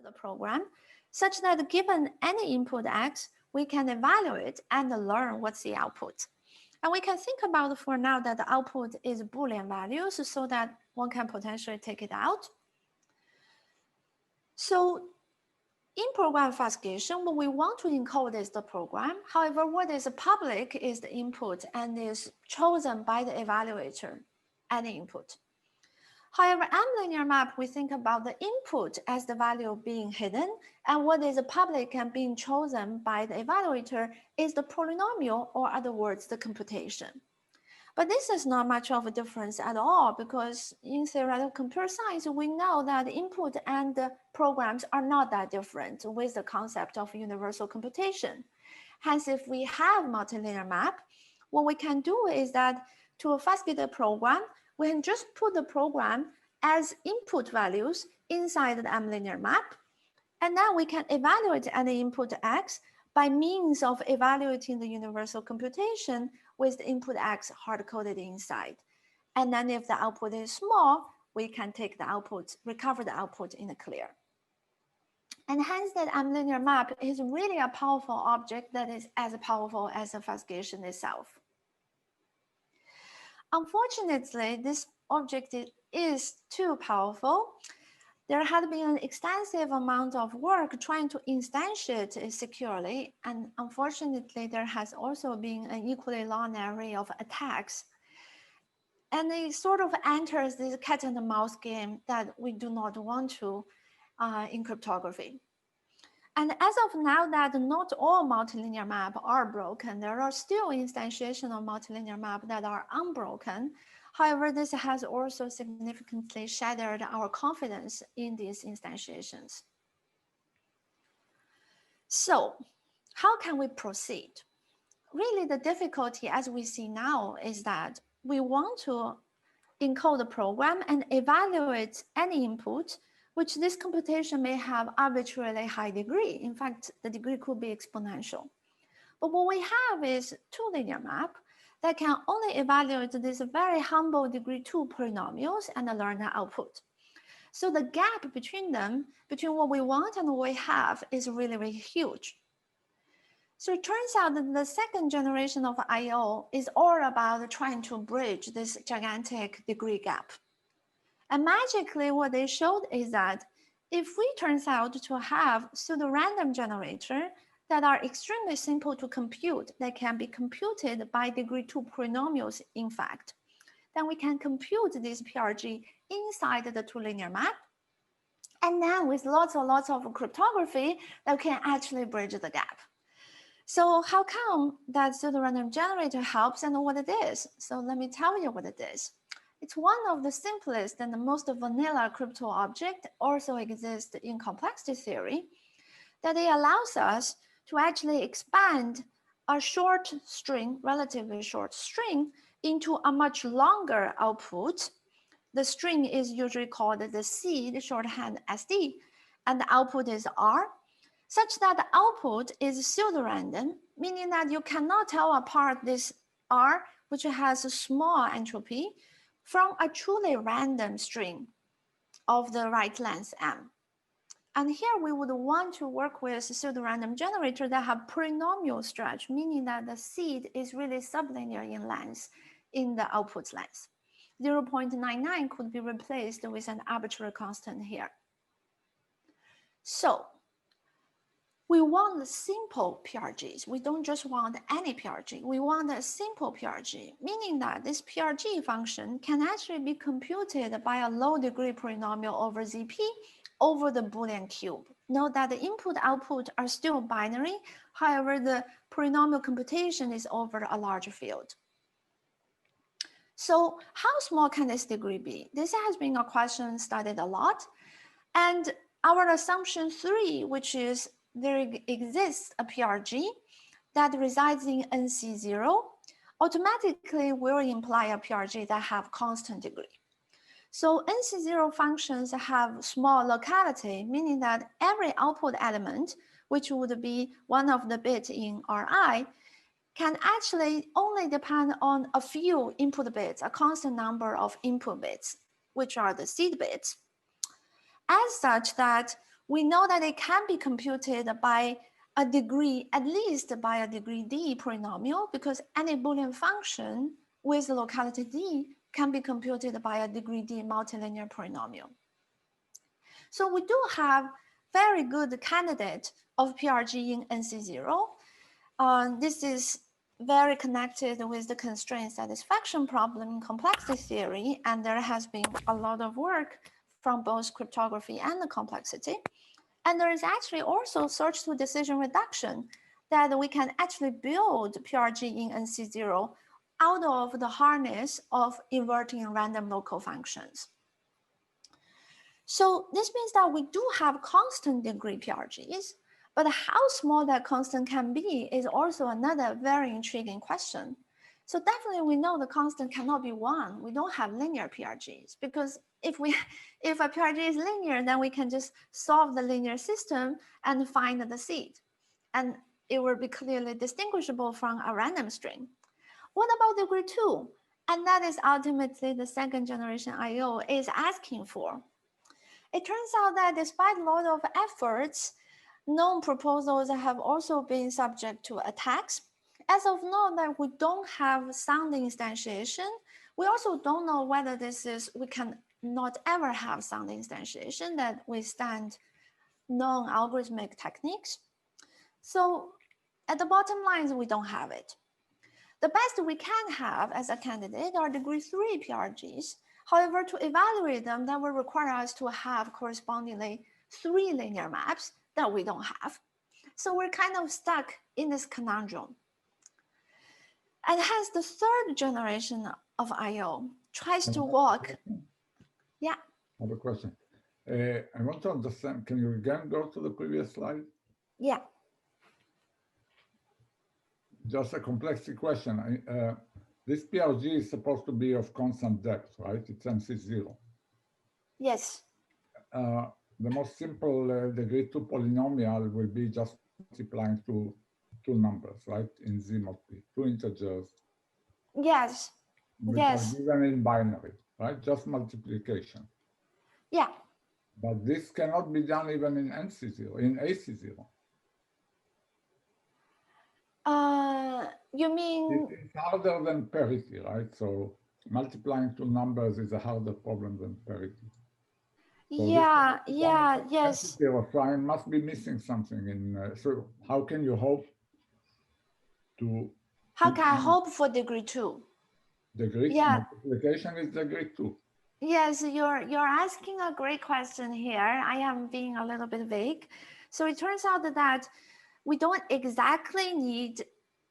the program such that given any input X, we can evaluate and learn what's the output. And we can think about for now that the output is Boolean values so that one can potentially take it out. So in program obfuscation, what we want to encode is the program. However, what is public is the input and is chosen by the evaluator, any input. However, M-linear map, we think about the input as the value being hidden, and what is public and being chosen by the evaluator is the polynomial, or other words, the computation. But this is not much of a difference at all, because in theoretical computer science, we know that input and the programs are not that different with the concept of universal computation. Hence, if we have multilinear map, what we can do is that to obfuscate the program, we can just put the program as input values inside the M-linear map, and then we can evaluate any input X by means of evaluating the universal computation with the input X hard-coded inside. And then if the output is small, we can take the output, recover the output in the clear. And hence that M-linear map is really a powerful object that is as powerful as obfuscation itself. Unfortunately, this object is too powerful. There had been an extensive amount of work trying to instantiate it securely, and unfortunately, there has also been an equally long array of attacks. And it sort of enters this cat and mouse game that we do not want to in cryptography. And as of now that not all multilinear maps are broken, there are still instantiations of multilinear maps that are unbroken. However, this has also significantly shattered our confidence in these instantiations. So how can we proceed? Really, the difficulty as we see now is that we want to encode the program and evaluate any input, which this computation may have arbitrarily high degree. In fact, the degree could be exponential. But what we have is two linear map that can only evaluate these very humble degree 2 polynomials and learn the output. So the gap between them, between what we want and what we have, is really, really huge. So it turns out that the second generation of I/O is all about trying to bridge this gigantic degree gap. And magically, what they showed is that if we turns out to have pseudo-random generator that are extremely simple to compute, that can be computed by degree 2 polynomials, in fact, then we can compute this PRG inside the two linear map. And then with lots of cryptography, that can actually bridge the gap. So how come that pseudo-random generator helps and what it is? So let me tell you what it is. It's one of the simplest and the most vanilla crypto object, also exists in complexity theory, that it allows us to actually expand a short string, relatively short string, into a much longer output. The string is usually called the seed, shorthand SD, and the output is R, such that the output is pseudo-random, meaning that you cannot tell apart this R, which has a small entropy, from a truly random string of the right length M. And here we would want to work with pseudo-random generator that have polynomial stretch, meaning that the seed is really sublinear in length in the output length. 0.99 could be replaced with an arbitrary constant here. So we want simple PRGs. We don't just want any PRG. We want a simple PRG, meaning that this PRG function can actually be computed by a low degree polynomial over ZP over the Boolean cube. Note that the input output are still binary. However, the polynomial computation is over a large field. So how small can this degree be? This has been a question studied a lot. And our assumption 3, which is there exists a PRG that resides in NC0, automatically will imply a PRG that have constant degree. So NC0 functions have small locality, meaning that every output element, which would be one of the bits in Ri, can actually only depend on a few input bits, a constant number of input bits, which are the seed bits. As such that We know that it can be computed by a degree, at least by a degree D polynomial, because any Boolean function with locality D can be computed by a degree D multilinear polynomial. So we do have very good candidate of PRG in NC0. This is very connected with the constraint satisfaction problem in complexity theory, and there has been a lot of work from both cryptography and the complexity. And there is actually also search to decision reduction that we can actually build PRG in NC0 out of the hardness of inverting random local functions. So this means that we do have constant degree PRGs, but how small that constant can be is also another very intriguing question. So definitely we know the constant cannot be 1. We don't have linear PRGs, because if a PRG is linear, then we can just solve the linear system and find the seed. And it will be clearly distinguishable from a random string. What about degree 2? And that is ultimately the second generation IO is asking for. It turns out that despite a lot of efforts, known proposals have also been subject to attacks. As of now, that we don't have sound instantiation. We also don't know whether this is, we can not ever have sound instantiation that withstand known algorithmic techniques. So at the bottom line, we don't have it. The best we can have as a candidate are degree 3 PRGs. However, to evaluate them, that will require us to have correspondingly 3 linear maps that we don't have. So we're kind of stuck in this conundrum. And hence the third generation of IO tries to walk. Yeah. I have a question. I want to understand, can you again go to the previous slide? Yeah. Just a complexity question. This PRG is supposed to be of constant depth, right? It's MC0. Yes. The most simple degree 2 polynomial will be just multiplying two numbers, right? In Z multi, 2 integers. Yes. Which yes. are given in binary, right? Just multiplication. Yeah. But this cannot be done even in NC0, in AC0. You mean? It's harder than parity, right? So multiplying 2 numbers is a harder problem than parity. So yeah, yes. So I must be missing something in, so how can you hope to? How can I hope for degree 2? Degree multiplication is degree 2. Yes, you're asking a great question here. I am being a little bit vague. So it turns out that we don't exactly need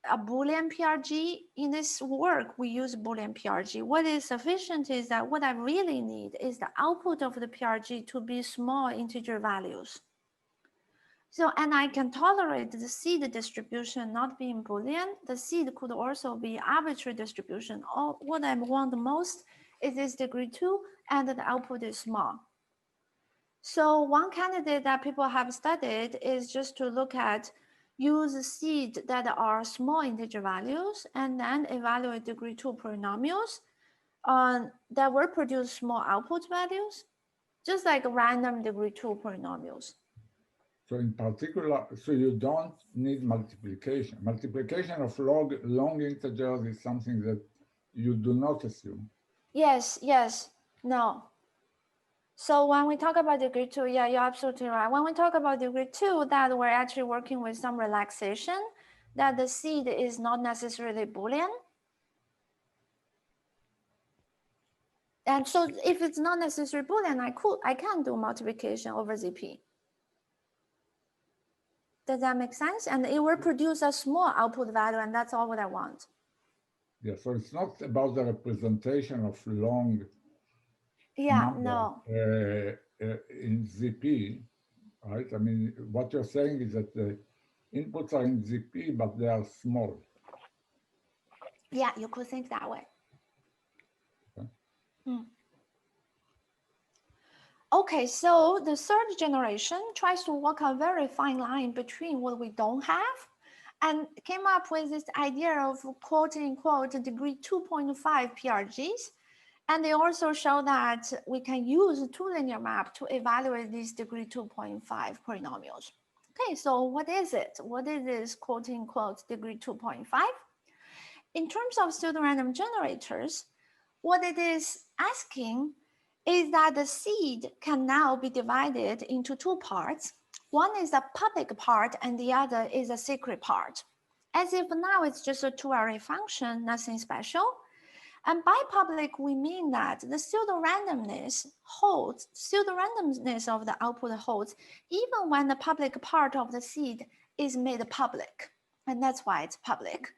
a Boolean PRG. In this work, we use Boolean PRG. What is sufficient is that what I really need is the output of the PRG to be small integer values. So, and I can tolerate the seed distribution not being Boolean. The seed could also be arbitrary distribution. Or what I want the most is this degree 2, and the output is small. So one candidate that people have studied is just to look at use seed that are small integer values and then evaluate degree 2 polynomials that will produce small output values, just like random degree 2 polynomials. So in particular, so you don't need multiplication. Multiplication of long integers is something that you do not assume. Yes, no. So when we talk about degree 2, yeah, you're absolutely right. When we talk about degree 2, that we're actually working with some relaxation, that the seed is not necessarily Boolean. And so if it's not necessarily Boolean, I can do multiplication over ZP. Does that make sense? And it will produce a small output value, and that's all what I want. Yeah, so it's not about the representation of long numbers, in ZP, right? I mean, what you're saying is that the inputs are in ZP, but they are small. Yeah, you could think that way. Okay. Okay, so the third generation tries to walk a very fine line between what we don't have and came up with this idea of quote unquote degree 2.5 PRGs. And they also show that we can use a two-linear map to evaluate these degree 2.5 polynomials. Okay, so what is it? What is this quote-unquote degree 2.5? In terms of pseudorandom generators, what it is asking is that the seed can now be divided into two parts. One is a public part and the other is a secret part. As if now it's just a two-array function, nothing special. And by public, we mean that the pseudo-randomness holds, pseudo-randomness of the output holds, even when the public part of the seed is made public. And that's why it's public.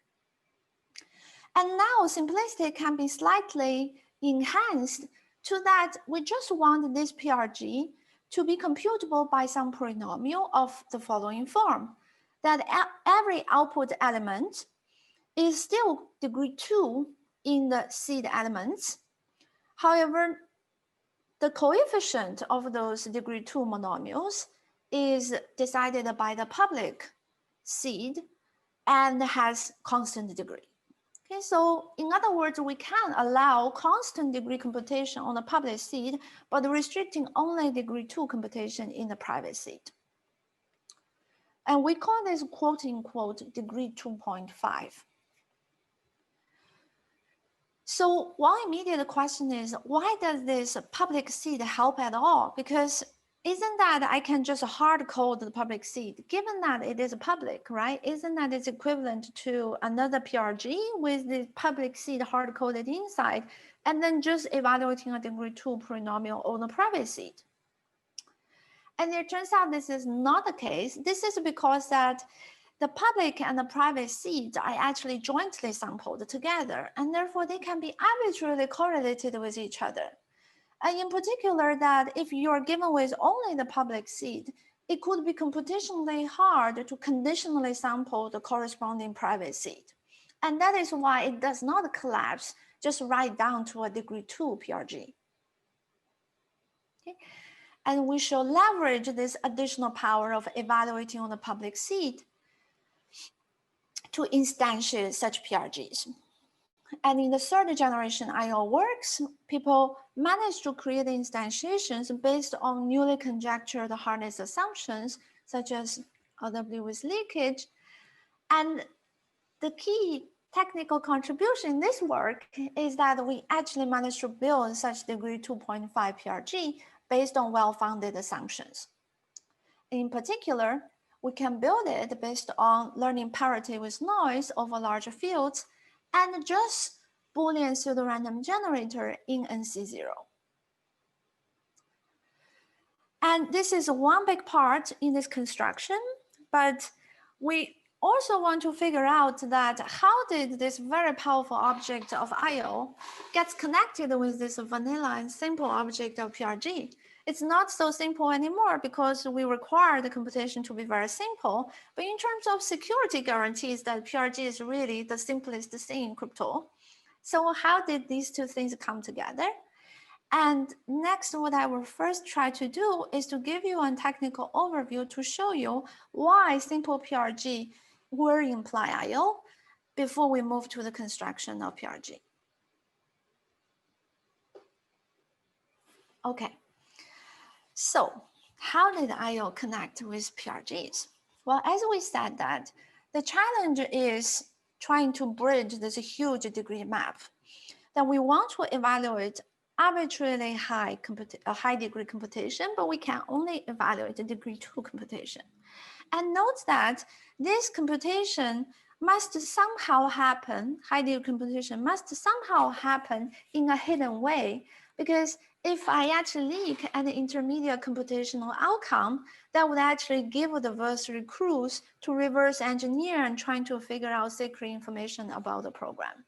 And now simplicity can be slightly enhanced to that we just want this PRG to be computable by some polynomial of the following form, that every output element is still degree 2 in the seed elements. However, the coefficient of those degree 2 monomials is decided by the public seed and has constant degree. Okay, so in other words, we can allow constant degree computation on the public seed, but restricting only degree 2 computation in the private seed. And we call this quote unquote degree 2.5. So one immediate question is, why does this public seed help at all? Because isn't that I can just hard code the public seed, given that it is public, right? Isn't that it's equivalent to another PRG with the public seed hard coded inside, and then just evaluating a degree 2 polynomial on the private seed? And it turns out this is not the case. This is because that the public and the private seeds are actually jointly sampled together, and therefore they can be arbitrarily correlated with each other. And in particular, that if you're given with only the public seed, it could be computationally hard to conditionally sample the corresponding private seed. And that is why it does not collapse just right down to a degree 2 PRG. Okay. And we shall leverage this additional power of evaluating on the public seed to instantiate such PRGs. And in the third generation IO works, people managed to create instantiations based on newly conjectured hardness assumptions, such as LWE with leakage. And the key technical contribution in this work is that we actually managed to build such degree 2.5 PRG based on well-founded assumptions. In particular, we can build it based on learning parity with noise over larger fields and just Boolean pseudorandom generator in NC0. And this is one big part in this construction, but we also want to figure out that how did this very powerful object of IO gets connected with this vanilla and simple object of PRG. It's not so simple anymore because we require the computation to be very simple, but in terms of security guarantees that PRG is really the simplest thing in crypto. So how did these two things come together? And next, what I will first try to do is to give you a technical overview to show you why simple PRG will imply IO before we move to the construction of PRG. Okay, so how did IO connect with PRGs? Well, as we said that the challenge is trying to bridge this huge degree map that we want to evaluate arbitrarily high degree computation, but we can only evaluate the degree 2 computation. And note that this computation must somehow happen, high degree computation must somehow happen in a hidden way, because if I actually leak an intermediate computational outcome, that would actually give the adversary clues to reverse engineer and trying to figure out secret information about the program.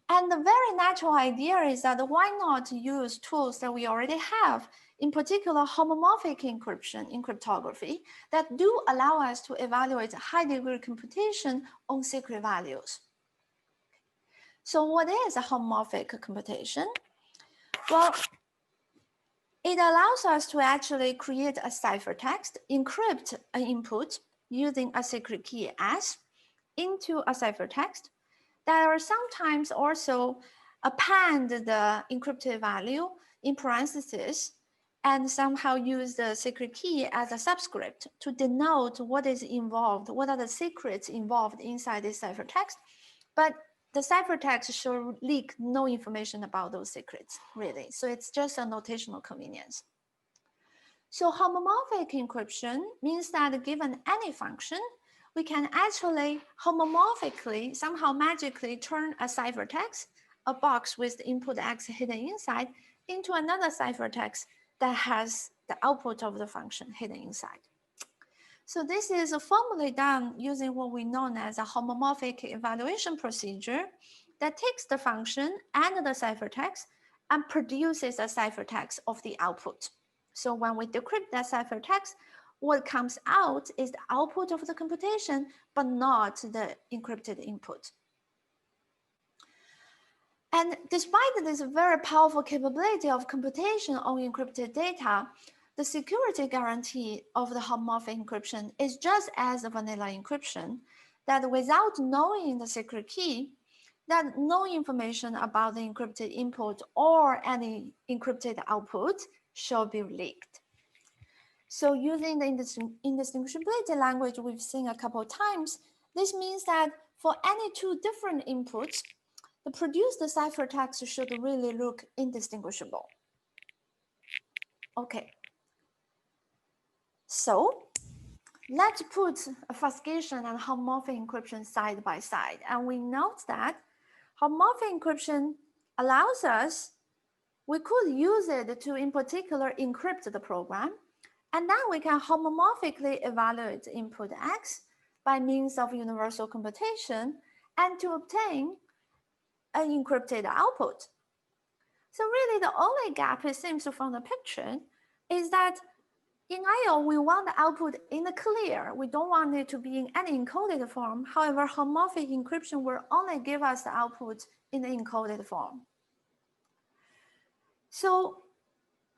And the very natural idea is that why not use tools that we already have, in particular homomorphic encryption in cryptography, that do allow us to evaluate high degree computation on secret values. So what is a homomorphic computation? Well, it allows us to actually create a ciphertext, encrypt an input using a secret key S into a ciphertext. That are sometimes also append the encrypted value in parentheses and somehow use the secret key as a subscript to denote what is involved, what are the secrets involved inside this ciphertext. But the ciphertext should leak no information about those secrets, really. So it's just a notational convenience. So homomorphic encryption means that given any function, we can actually homomorphically, somehow magically turn a ciphertext, a box with the input X hidden inside, into another ciphertext that has the output of the function hidden inside. So this is formally done using what we know as a homomorphic evaluation procedure that takes the function and the ciphertext and produces a ciphertext of the output. So when we decrypt that ciphertext, what comes out is the output of the computation, but not the encrypted input. And despite this very powerful capability of computation on encrypted data, the security guarantee of the homomorphic encryption is just as a vanilla encryption, that without knowing the secret key, that no information about the encrypted input or any encrypted output shall be leaked. So using the indistinguishability language we've seen a couple of times, this means that for any two different inputs, the produced ciphertext should really look indistinguishable. Okay. So let's put obfuscation and homomorphic encryption side by side. And we note that homomorphic encryption allows us, we could use it to in particular encrypt the program. And then we can homomorphically evaluate input X by means of universal computation and to obtain an encrypted output. So really the only gap, it seems from the picture, is that in I/O, we want the output in the clear. We don't want it to be in any encoded form. However, homomorphic encryption will only give us the output in the encoded form. So,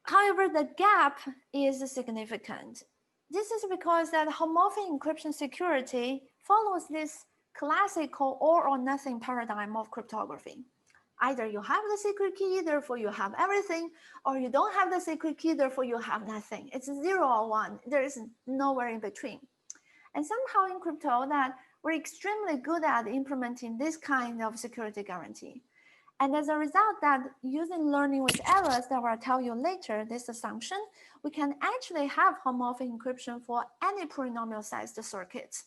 however, the gap is significant. This is because that homomorphic encryption security follows this classical all or nothing paradigm of cryptography. Either you have the secret key, therefore you have everything, or you don't have the secret key, therefore you have nothing. It's 0 or 1. There is nowhere in between. And somehow in crypto that we're extremely good at implementing this kind of security guarantee. And as a result that using learning with errors that I'll tell you later, this assumption, we can actually have homomorphic encryption for any polynomial sized circuits.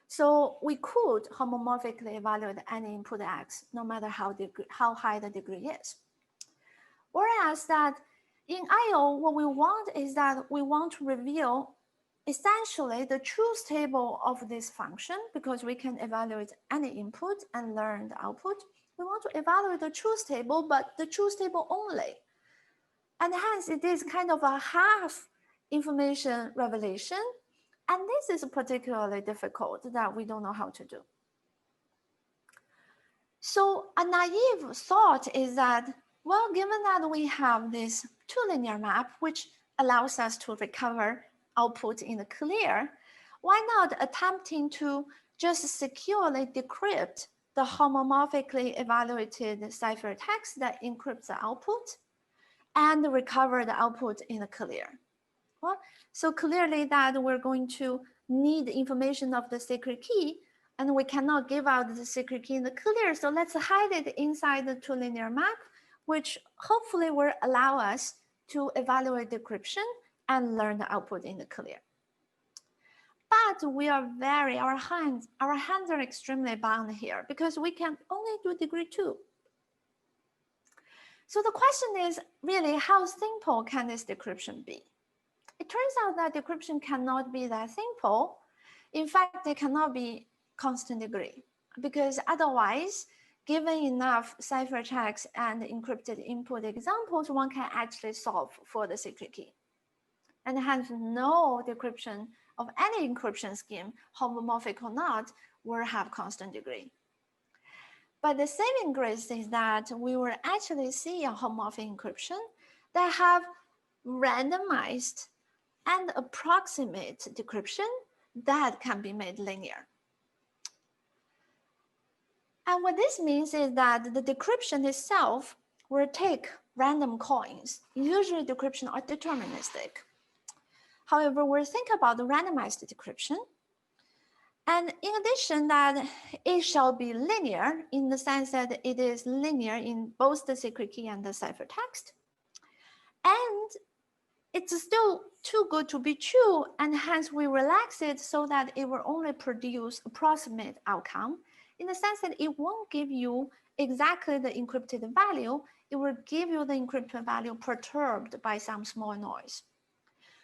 So we could homomorphically evaluate any input X, no matter how high the degree is. Whereas that in I/O, what we want is that we want to reveal essentially the truth table of this function, because we can evaluate any input and learn the output. We want to evaluate the truth table, but the truth table only. And hence it is kind of a half information revelation. And this is particularly difficult that we don't know how to do. So a naive thought is that, well, given that we have this two linear map, which allows us to recover output in the clear, why not attempting to just securely decrypt the homomorphically evaluated ciphertext that encrypts the output and recover the output in the clear? Well, so clearly that we're going to need information of the secret key, and we cannot give out the secret key in the clear. So let's hide it inside the two linear map, which hopefully will allow us to evaluate decryption and learn the output in the clear. But we are our hands are extremely bound here because we can only do degree 2. So the question is really, how simple can this decryption be? It turns out that decryption cannot be that simple. In fact, it cannot be constant degree, because otherwise, given enough ciphertext and encrypted input examples, one can actually solve for the secret key. And hence, no decryption of any encryption scheme, homomorphic or not, will have constant degree. But the saving grace is that we will actually see a homomorphic encryption that have randomized and approximate decryption that can be made linear. And what this means is that the decryption itself will take random coins. Usually decryption are deterministic. However, we'll think about the randomized decryption. And in addition, that it shall be linear in the sense that it is linear in both the secret key and the ciphertext. And it's still too good to be true, and hence we relax it so that it will only produce approximate outcome in the sense that it won't give you exactly the encrypted value. It will give you the encrypted value perturbed by some small noise.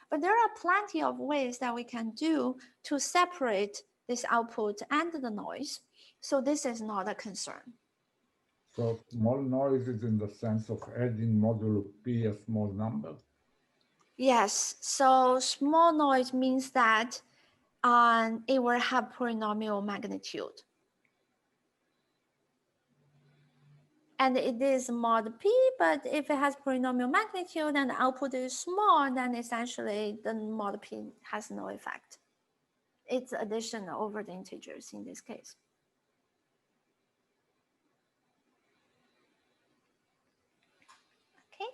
But there are plenty of ways that we can do to separate this output and the noise. So this is not a concern. So small noise is in the sense of adding modulo p a small number? Yes, so small noise means that it will have polynomial magnitude. And it is mod p, but if it has polynomial magnitude and the output is small, then essentially the mod p has no effect. It's addition over the integers in this case. Okay.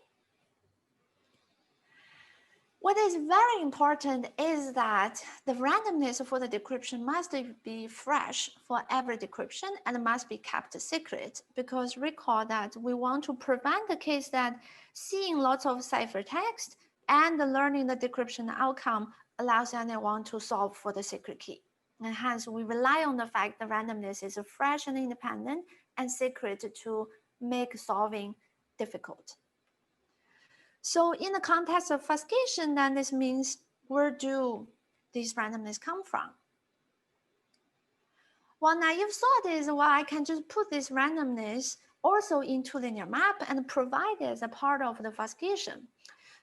What is very important is that the randomness for the decryption must be fresh for every decryption and must be kept secret, because recall that we want to prevent the case that seeing lots of ciphertext and learning the decryption outcome allows anyone to solve for the secret key. And hence we rely on the fact that randomness is fresh and independent and secret to make solving difficult. So in the context of obfuscation, then this means where do these randomness come from? One naive thought is, well, I can just put this randomness also into linear map and provide it as a part of the obfuscation.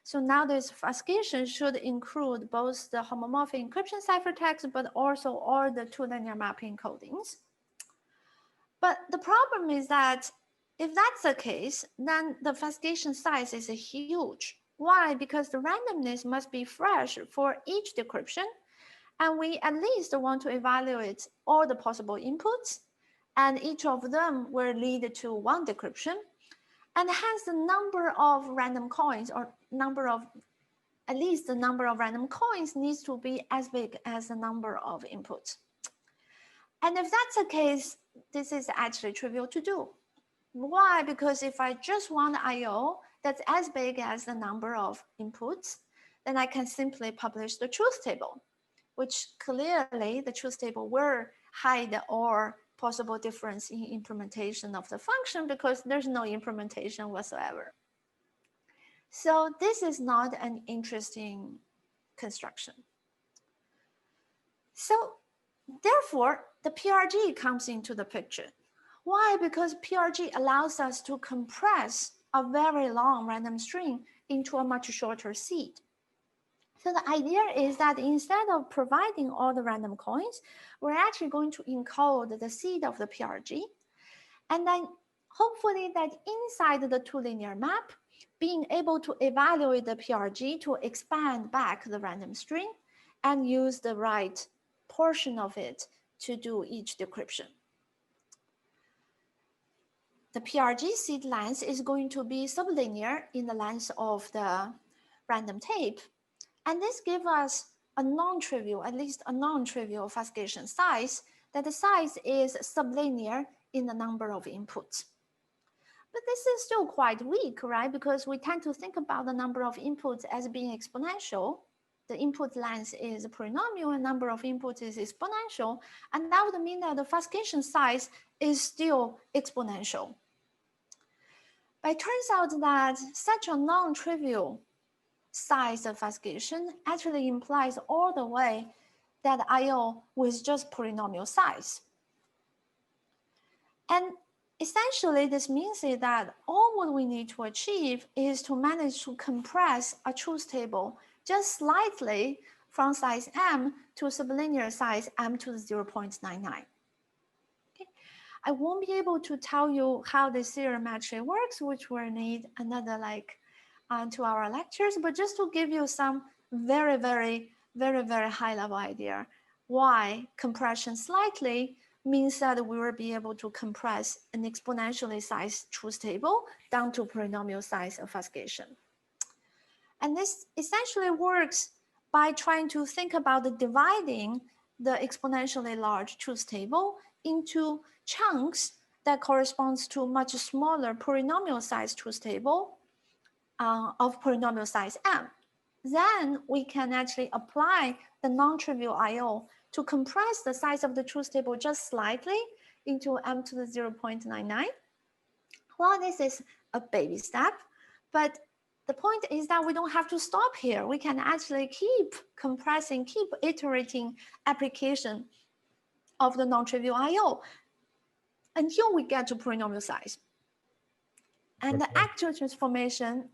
So now this obfuscation should include both the homomorphic encryption ciphertext, but also all the two linear map encodings. But the problem is that if that's the case, then the obfuscation size is huge. Why? Because the randomness must be fresh for each decryption, and we at least want to evaluate all the possible inputs, and each of them will lead to one decryption, and hence the number of random coins, or at least the number of random coins, needs to be as big as the number of inputs. And if that's the case, this is actually trivial to do. Why? Because if I just want IO that's as big as the number of inputs, then I can simply publish the truth table, which clearly the truth table will hide all possible difference in implementation of the function because there's no implementation whatsoever. So this is not an interesting construction. So therefore, the PRG comes into the picture. Why? Because PRG allows us to compress a very long random string into a much shorter seed. So the idea is that instead of providing all the random coins, we're actually going to encode the seed of the PRG. And then hopefully that inside the two linear map, being able to evaluate the PRG to expand back the random string and use the right portion of it to do each decryption. The PRG seed length is going to be sublinear in the length of the random tape. And this gives us a non-trivial, at least a non-trivial obfuscation size, that the size is sublinear in the number of inputs. But this is still quite weak, right? Because we tend to think about the number of inputs as being exponential. The input length is a polynomial and number of inputs is exponential. And that would mean that the obfuscation size is still exponential. But it turns out that such a non-trivial size of obfuscation actually implies all the way that IO with just polynomial size. And essentially, this means that all what we need to achieve is to manage to compress a truth table just slightly from size m to sublinear size m to the 0.99. Okay. I won't be able to tell you how the serial metric works, which will need another 2 hour lectures, but just to give you some very high level idea why compression slightly means that we will be able to compress an exponentially sized truth table down to polynomial size obfuscation. And this essentially works by trying to think about the dividing the exponentially large truth table into chunks that corresponds to much smaller polynomial size truth table of polynomial size m. Then we can actually apply the non-trivial IO to compress the size of the truth table just slightly into m to the 0.99. Well, this is a baby step, but the point is that we don't have to stop here. We can actually keep compressing, keep iterating application of the non-trivial IO until we get to polynomial size. And the actual transformation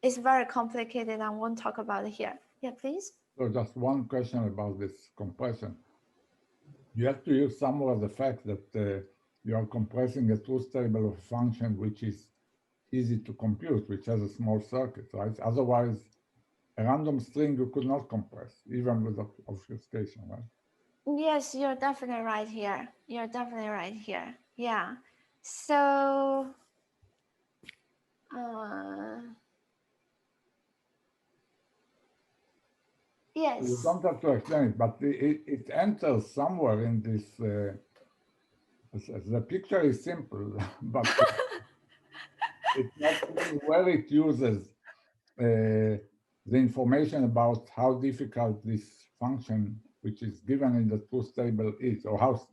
is very complicated and I won't talk about it here. Yeah, please. So just one question about this compression. You have to use somewhere the fact that you are compressing a truth table of a function which is easy to compute, which has a small circuit, right? Otherwise, a random string you could not compress, even with obfuscation, right? Yes, you're definitely right here. You're definitely right here. Yeah. So, yes. You don't have to explain it, but it enters somewhere in this. The picture is simple, but it's not where it uses the information about how difficult this function, which is given in the truth table, is, or how,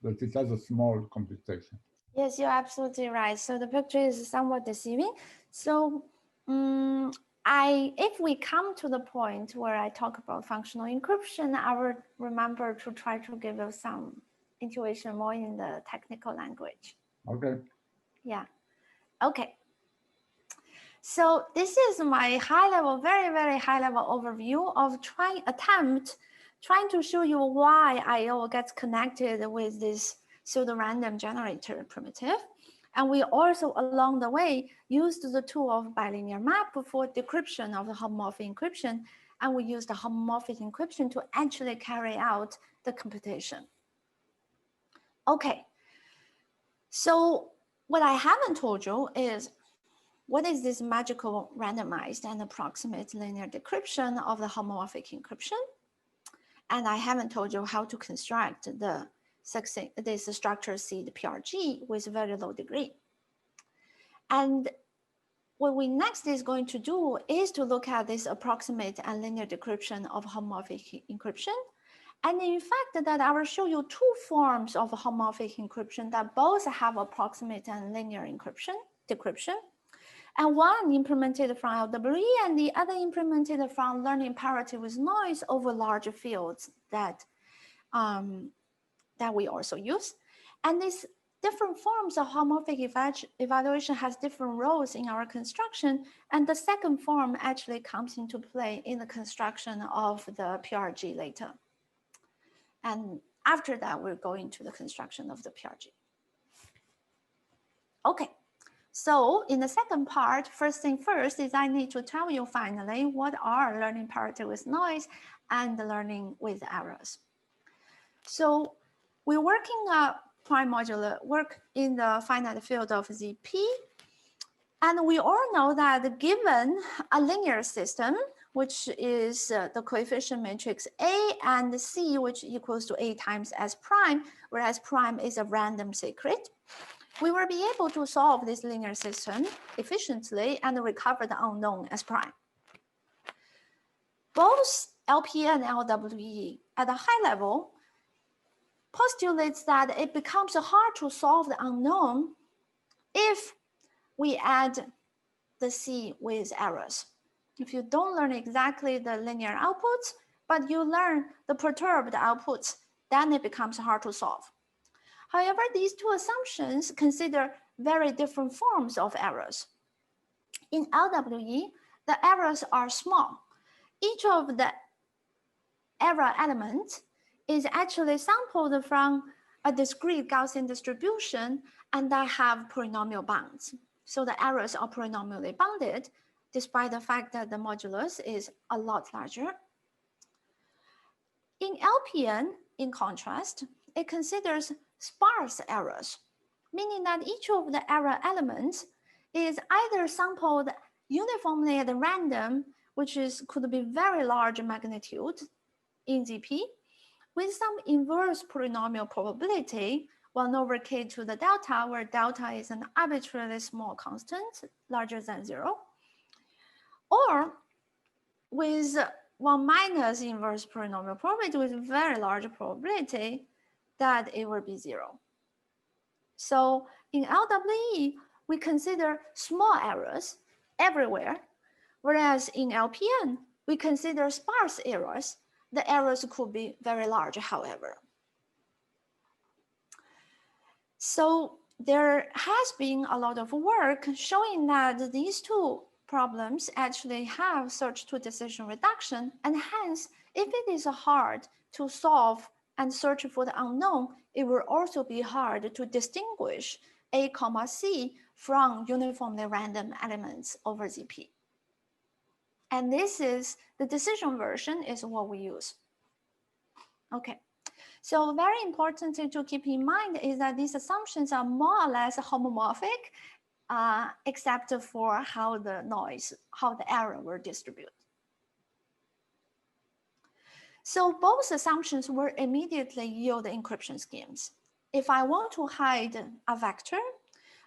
that it has a small computation. Yes, you're absolutely right. So the picture is somewhat deceiving. So if we come to the point where I talk about functional encryption, I will remember to try to give you some intuition more in the technical language. Okay. Yeah. Okay. So this is my high level, very, very high level overview of trying to show you why IO gets connected with this pseudo-random generator primitive. And we also, along the way, used the tool of bilinear map for decryption of the homomorphic encryption. And we used the homomorphic encryption to actually carry out the computation. Okay. So what I haven't told you is what is this magical randomized and approximate linear decryption of the homomorphic encryption? And I haven't told you how to construct this structure seed PRG with very low degree. And what we next is going to do is to look at this approximate and linear decryption of homomorphic encryption. And in fact, that I will show you two forms of homomorphic encryption that both have approximate and linear decryption. And one implemented from LWE and the other implemented from learning parity with noise over large fields that we also use. And these different forms of homomorphic evaluation has different roles in our construction. And the second form actually comes into play in the construction of the PRG later. And after that, we're going to the construction of the PRG. Okay. So in the second part, first thing first is I need to tell you finally what are learning parity with noise and learning with errors. So we're working prime modular work in the finite field of ZP. And we all know that given a linear system, which is the coefficient matrix A and C, which equals to A times S prime, whereas prime is a random secret, we will be able to solve this linear system efficiently and recover the unknown as prime. Both LPN and LWE at a high level postulates that it becomes hard to solve the unknown if we add the C with errors. If you don't learn exactly the linear outputs, but you learn the perturbed outputs, then it becomes hard to solve. However, these two assumptions consider very different forms of errors. In LWE, the errors are small. Each of the error elements is actually sampled from a discrete Gaussian distribution and that have polynomial bounds. So the errors are polynomially bounded, despite the fact that the modulus is a lot larger. In LPN, in contrast, it considers sparse errors, meaning that each of the error elements is either sampled uniformly at random, which could be very large magnitude in ZP, with some inverse polynomial probability 1 over k to the delta, where delta is an arbitrarily small constant larger than 0, or with 1 minus inverse polynomial probability with very large probability that it will be 0. So in LWE, we consider small errors everywhere, whereas in LPN, we consider sparse errors. The errors could be very large, however. So there has been a lot of work showing that these two problems actually have search to decision reduction, and hence, if it is hard to solve and search for the unknown, it will also be hard to distinguish A, C from uniformly random elements over ZP. And this is the decision version is what we use. Okay. So very important thing to keep in mind is that these assumptions are more or less homomorphic, except for how the error will distribute. So both assumptions will immediately yield encryption schemes. If I want to hide a vector,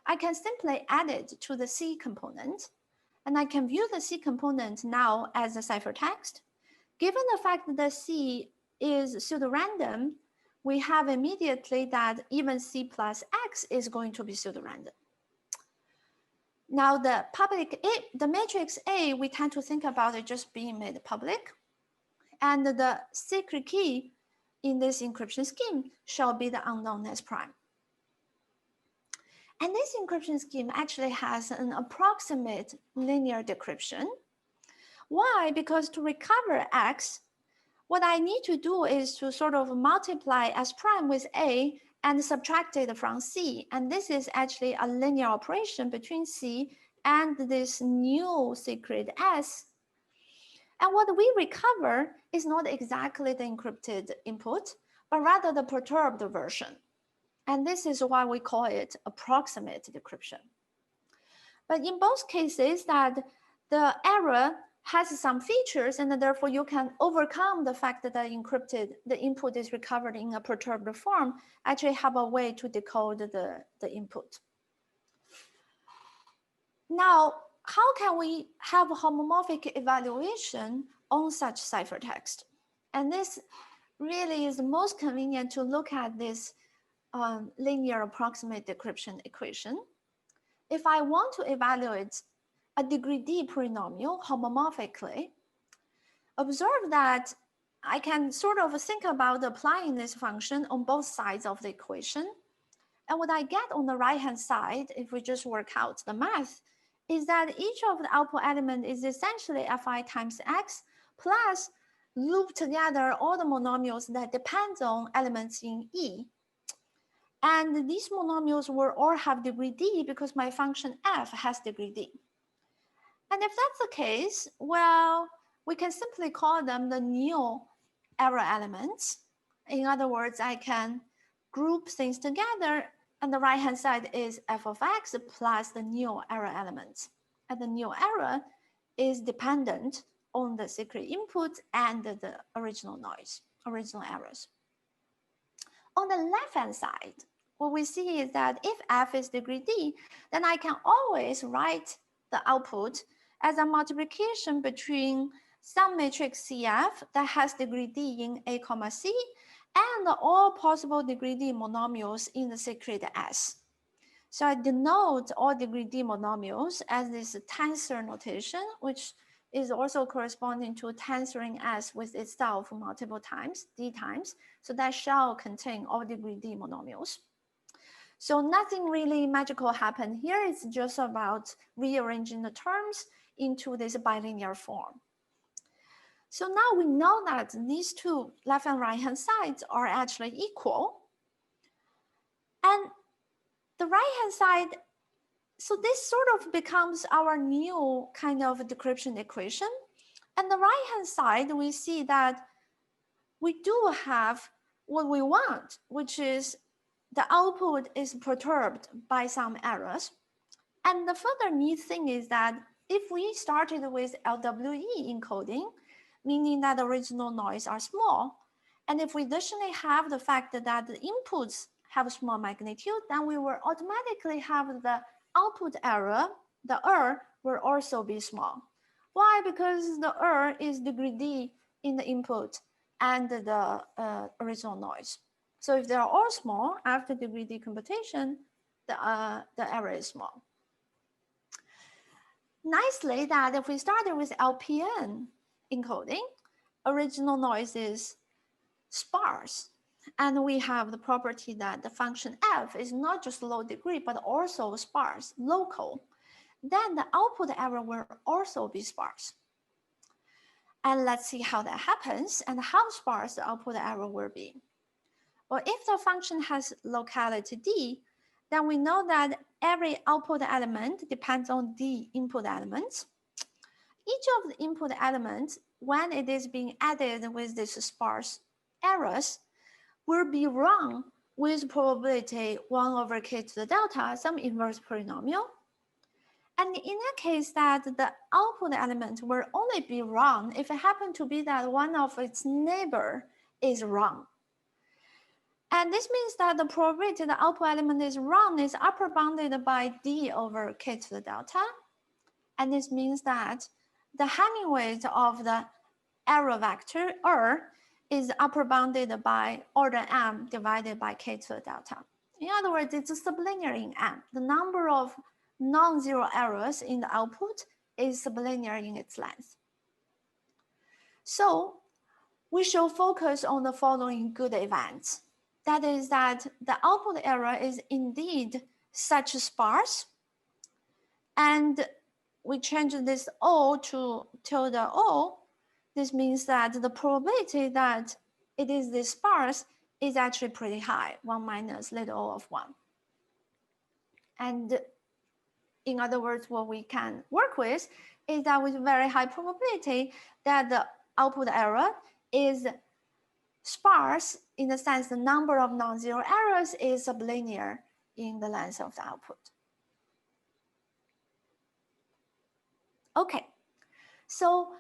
I can simply add it to the C component, and I can view the C component now as a ciphertext. Given the fact that the C is pseudorandom, we have immediately that even C plus X is going to be pseudorandom. Now the matrix A, we tend to think about it just being made public, and the secret key in this encryption scheme shall be the unknown S prime. And this encryption scheme actually has an approximate linear decryption. Why? Because to recover X, what I need to do is to sort of multiply S prime with A and subtract it from C. And this is actually a linear operation between C and this new secret S. And what we recover is not exactly the encrypted input, but rather the perturbed version. And this is why we call it approximate decryption. But in both cases, that the error has some features, and therefore you can overcome the fact that the input is recovered in a perturbed form, actually have a way to decode the input. Now, how can we have a homomorphic evaluation on such ciphertext? And this really is most convenient to look at this linear approximate decryption equation. If I want to evaluate a degree D polynomial homomorphically, observe that I can sort of think about applying this function on both sides of the equation. And what I get on the right-hand side, if we just work out the math, is that each of the output element is essentially Fi times X plus loop together all the monomials that depend on elements in E. And these monomials will all have degree D because my function f has degree D. And if that's the case, well, we can simply call them the new error elements. In other words, I can group things together, and the right-hand side is f of x plus the new error elements. And the new error is dependent on the secret input and the original noise, original errors. On the left-hand side, what we see is that if f is degree D, then I can always write the output as a multiplication between some matrix CF that has degree D in A, C, and all possible degree D monomials in the secret S. So I denote all degree D monomials as this tensor notation, which is also corresponding to tensoring S with itself multiple times, D times. So that shall contain all degree D monomials. So nothing really magical happened here. It's just about rearranging the terms into this bilinear form. So now we know that these two left and right hand sides are actually equal. And the right hand side, so this sort of becomes our new kind of decryption equation. And the right hand side, we see that we do have what we want, which is the output is perturbed by some errors. And the further neat thing is that if we started with LWE encoding, meaning that the original noise are small, and if we additionally have the fact that the inputs have a small magnitude, then we will automatically have the output error, the error, will also be small. Why? Because the error is degree D in the input and the original noise. So if they are all small, after degree D computation, the error is small. Nicely that if we started with LPN encoding, original noise is sparse. And we have the property that the function f is not just low degree, but also sparse, local. Then the output error will also be sparse. And let's see how that happens and how sparse the output error will be. Well, if the function has locality D, then we know that every output element depends on D input elements. Each of the input elements, when it is being added with these sparse errors, will be wrong with probability 1 over k to the delta, some inverse polynomial. And in that case, that the output element will only be wrong if it happens to be that one of its neighbor is wrong. And this means that the probability the output element is wrong is upper bounded by d over k to the delta. And this means that the Hamming weight of the error vector is upper bounded by order m divided by k to the delta. In other words, it's sublinear in m. The number of non-zero errors in the output is sublinear in its length. So we shall focus on the following good events. That is that the output error is indeed such sparse, and we change this O to tilde O. This means that the probability that it is this sparse is actually pretty high, 1 minus little o of 1. And in other words, what we can work with is that with very high probability that the output error is sparse in the sense the number of non-zero errors is sublinear in the length of the output. Okay, so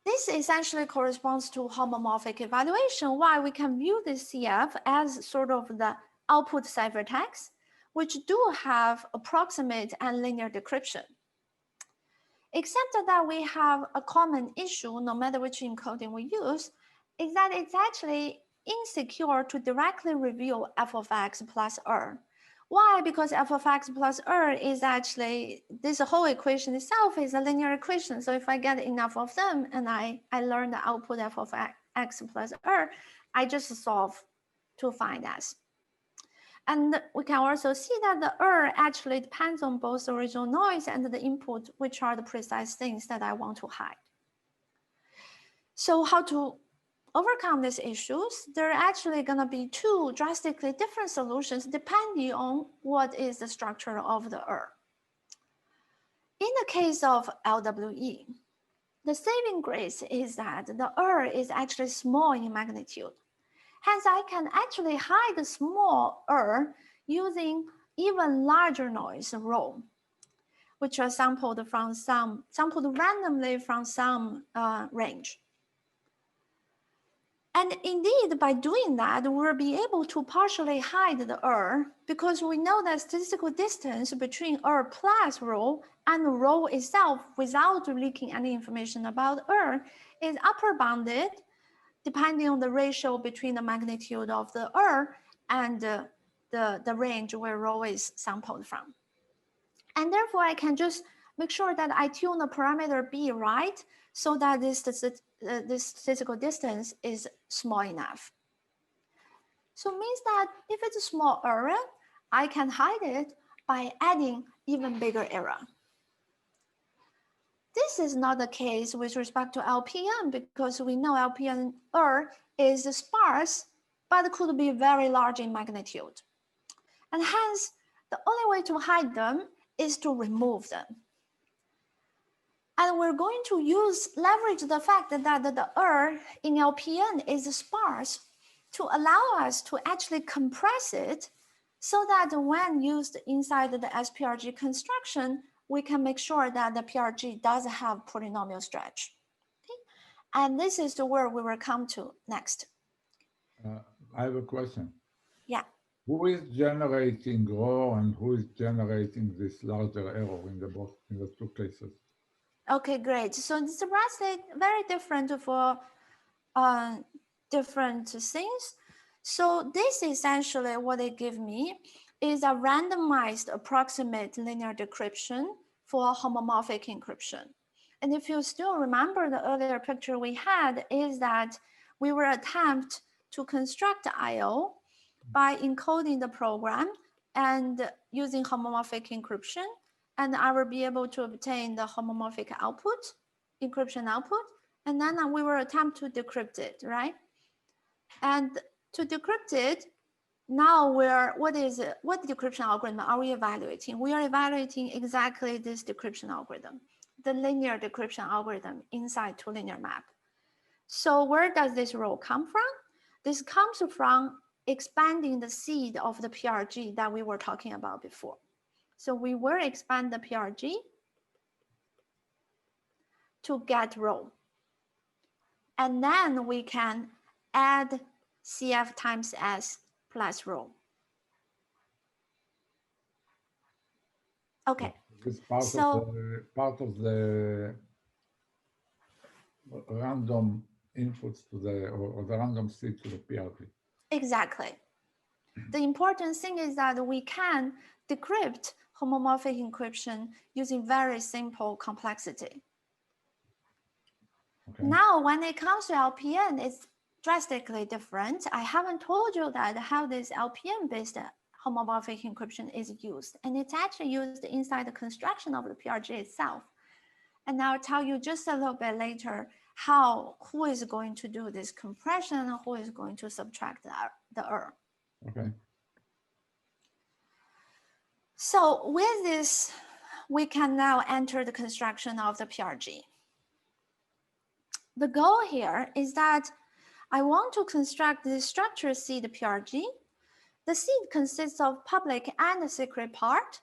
this essentially corresponds to homomorphic evaluation, why we can view this CF as sort of the output ciphertext, which do have approximate and linear decryption. Except that we have a common issue, no matter which encoding we use, is that it's actually insecure to directly reveal f of x plus r. Why? Because f of x plus r is actually, this whole equation itself is a linear equation. So if I get enough of them and I learn the output f of x plus r, I just solve to find s. And we can also see that the r actually depends on both the original noise and the input, which are the precise things that I want to hide. So how to overcome these issues? There are actually going to be two drastically different solutions depending on what is the structure of the r. In the case of LWE, the saving grace is that the r is actually small in magnitude. Hence, I can actually hide the small r using even larger noise rho, which are sampled randomly from some range. And indeed, by doing that, we'll be able to partially hide the r because we know that statistical distance between r plus rho and rho itself without leaking any information about r is upper bounded depending on the ratio between the magnitude of the r and the range where rho is sampled from. And therefore, I can just make sure that I tune the parameter b right so that this statistical distance is small enough. So it means that if it's a small error, I can hide it by adding even bigger error. This is not the case with respect to LPN because we know LPN error is sparse, but could be very large in magnitude. And hence, the only way to hide them is to remove them. And we're going to leverage the fact that the error in LPN is sparse to allow us to actually compress it so that when used inside the SPRG construction, we can make sure that the PRG does have polynomial stretch. Okay? And this is where we will come to next. I have a question. Yeah. Who is generating rho and who is generating this larger error in the two cases? Okay, great. So it's very different for different things. So this essentially what they give me is a randomized approximate linear decryption for homomorphic encryption. And if you still remember the earlier picture we had is that we were attempt to construct IO by encoding the program and using homomorphic encryption, and I will be able to obtain the homomorphic output, encryption output, and then we will attempt to decrypt it, right? And to decrypt it, now what decryption algorithm are we evaluating? We are evaluating exactly this decryption algorithm, the linear decryption algorithm inside two linear map. So where does this rho come from? This comes from expanding the seed of the PRG that we were talking about before. So we will expand the PRG to get rho. And then we can add CF times S plus rho. Okay. This part of the random inputs to the or the random seed to the PRG. Exactly. The important thing is that we can decrypt homomorphic encryption using very simple complexity. Okay. Now, when it comes to LPN, it's drastically different. I haven't told you that how this LPN-based homomorphic encryption is used, and it's actually used inside the construction of the PRG itself. And I'll tell you just a little bit later who is going to do this compression and who is going to subtract the error. Okay. So with this, we can now enter the construction of the PRG. The goal here is that I want to construct the structure seed PRG. The seed consists of public and secret part,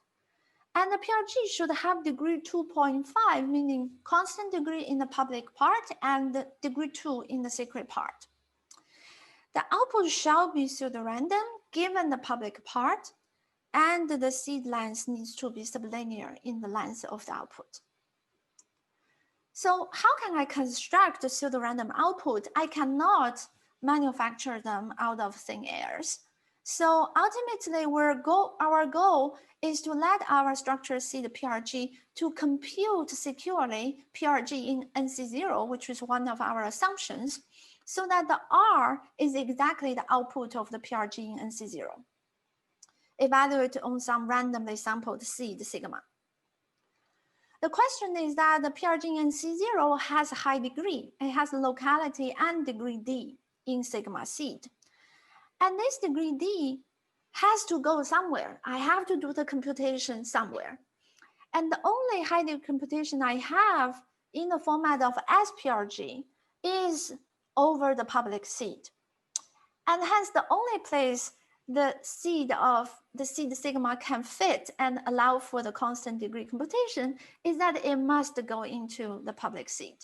and the PRG should have degree 2.5, meaning constant degree in the public part and degree 2 in the secret part. The output shall be pseudorandom given the public part, and the seed length needs to be sublinear in the length of the output. So how can I construct a pseudorandom output? I cannot manufacture them out of thin airs. So ultimately, our goal is to let our structure seed PRG to compute securely PRG in NC0, which is one of our assumptions, so that the R is exactly the output of the PRG in NC0. Evaluate on some randomly sampled seed sigma. The question is that the PRG in NC0 has a high degree. It has locality and degree D in sigma seed. And this degree D has to go somewhere. I have to do the computation somewhere. And the only high degree computation I have in the format of SPRG is over the public seed. And hence the only place the seed sigma can fit and allow for the constant degree computation is that it must go into the public seed.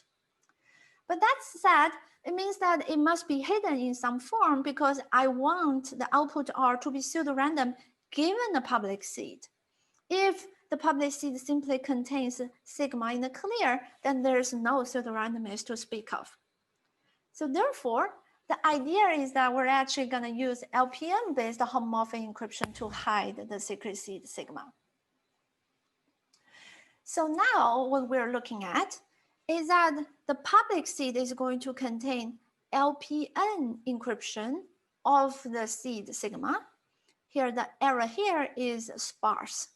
But that said, it means that it must be hidden in some form because I want the output R to be pseudorandom given the public seed. If the public seed simply contains sigma in the clear, then there's no pseudorandomness to speak of. So therefore, the idea is that we're actually going to use LPN-based homomorphic encryption to hide the secret seed sigma. So now what we're looking at is that the public seed is going to contain LPN encryption of the seed sigma. Here, the error here is sparse.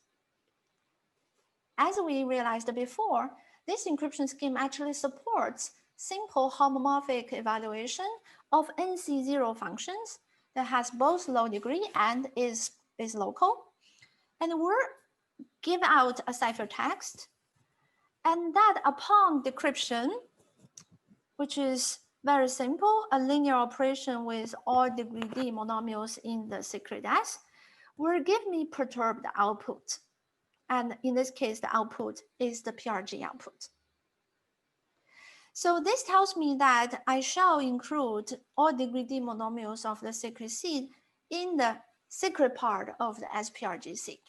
As we realized before, this encryption scheme actually supports simple homomorphic evaluation of NC0 functions that has both low degree and is local. And we'll give out a ciphertext, and that upon decryption, which is very simple, a linear operation with all degree D monomials in the secret S, will give me perturbed output. And in this case, the output is the PRG output. So this tells me that I shall include all degree D monomials of the secret seed in the secret part of the SPRG seed.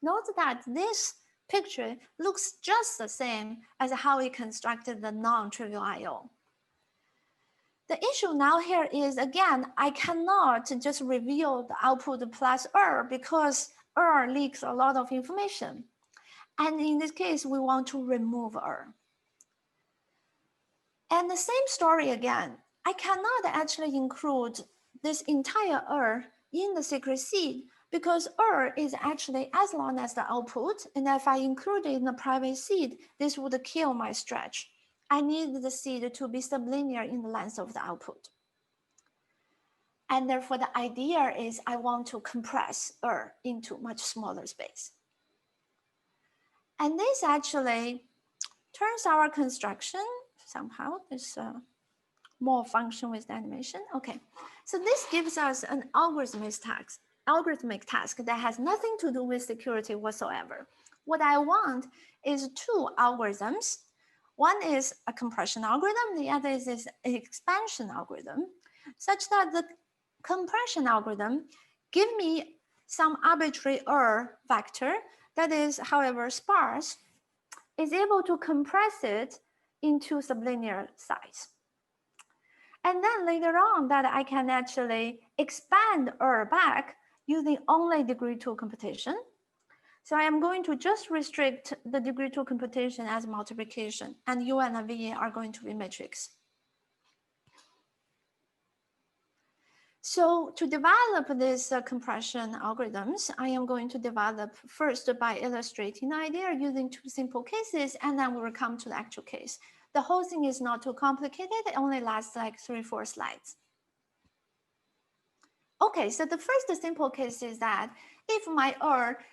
Note that this picture looks just the same as how we constructed the non-trivial I/O. The issue now here is, again, I cannot just reveal the output plus because leaks a lot of information. And in this case, we want to remove And the same story again. I cannot actually include this entire in the secret seed because is actually as long as the output. And if I include it in the private seed, this would kill my stretch. I need the seed to be sublinear in the length of the output. And therefore, the idea is I want to compress into much smaller space. And this actually turns our construction somehow. There's more function with the animation. Okay, so this gives us an algorithmic task that has nothing to do with security whatsoever. What I want is two algorithms. One is a compression algorithm, the other is an expansion algorithm, such that the compression algorithm give me some arbitrary vector that is, however, sparse, is able to compress it into sublinear size. And then later on that I can actually expand back using only degree 2 computation. So I am going to just restrict the degree 2 computation as multiplication, and U and V are going to be matrix. So to develop these compression algorithms, I am going to develop first by illustrating the idea using two simple cases, and then we'll come to the actual case. The whole thing is not too complicated. It only lasts like 3-4 slides. Okay, so the first simple case is that if my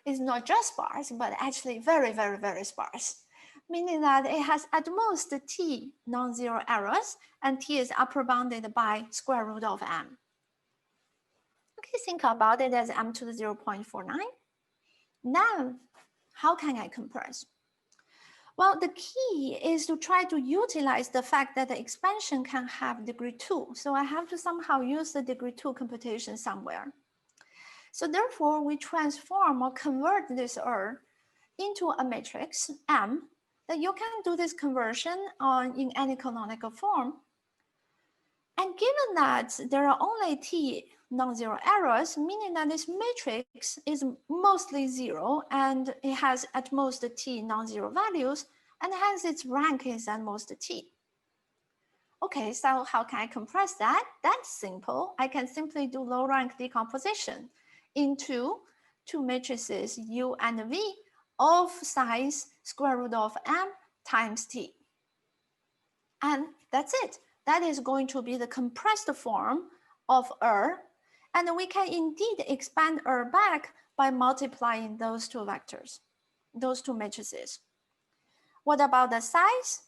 is not just sparse, but actually very, very, very sparse, meaning that it has at most t non-zero errors, and t is upper bounded by square root of m. Okay, think about it as m to the 0.49. Now, how can I compress? Well, the key is to try to utilize the fact that the expansion can have degree 2. So I have to somehow use the degree 2 computation somewhere. So therefore, we transform or convert this into a matrix M, that you can do this conversion in any canonical form. And given that there are only t non-zero errors, meaning that this matrix is mostly 0 and it has at most t non-zero values, and hence its rank is at most t. Okay, so how can I compress that? That's simple. I can simply do low rank decomposition into two matrices U and V of size square root of m times t. And that's it. That is going to be the compressed form of and we can indeed expand back by multiplying those two vectors, those two matrices. What about the size?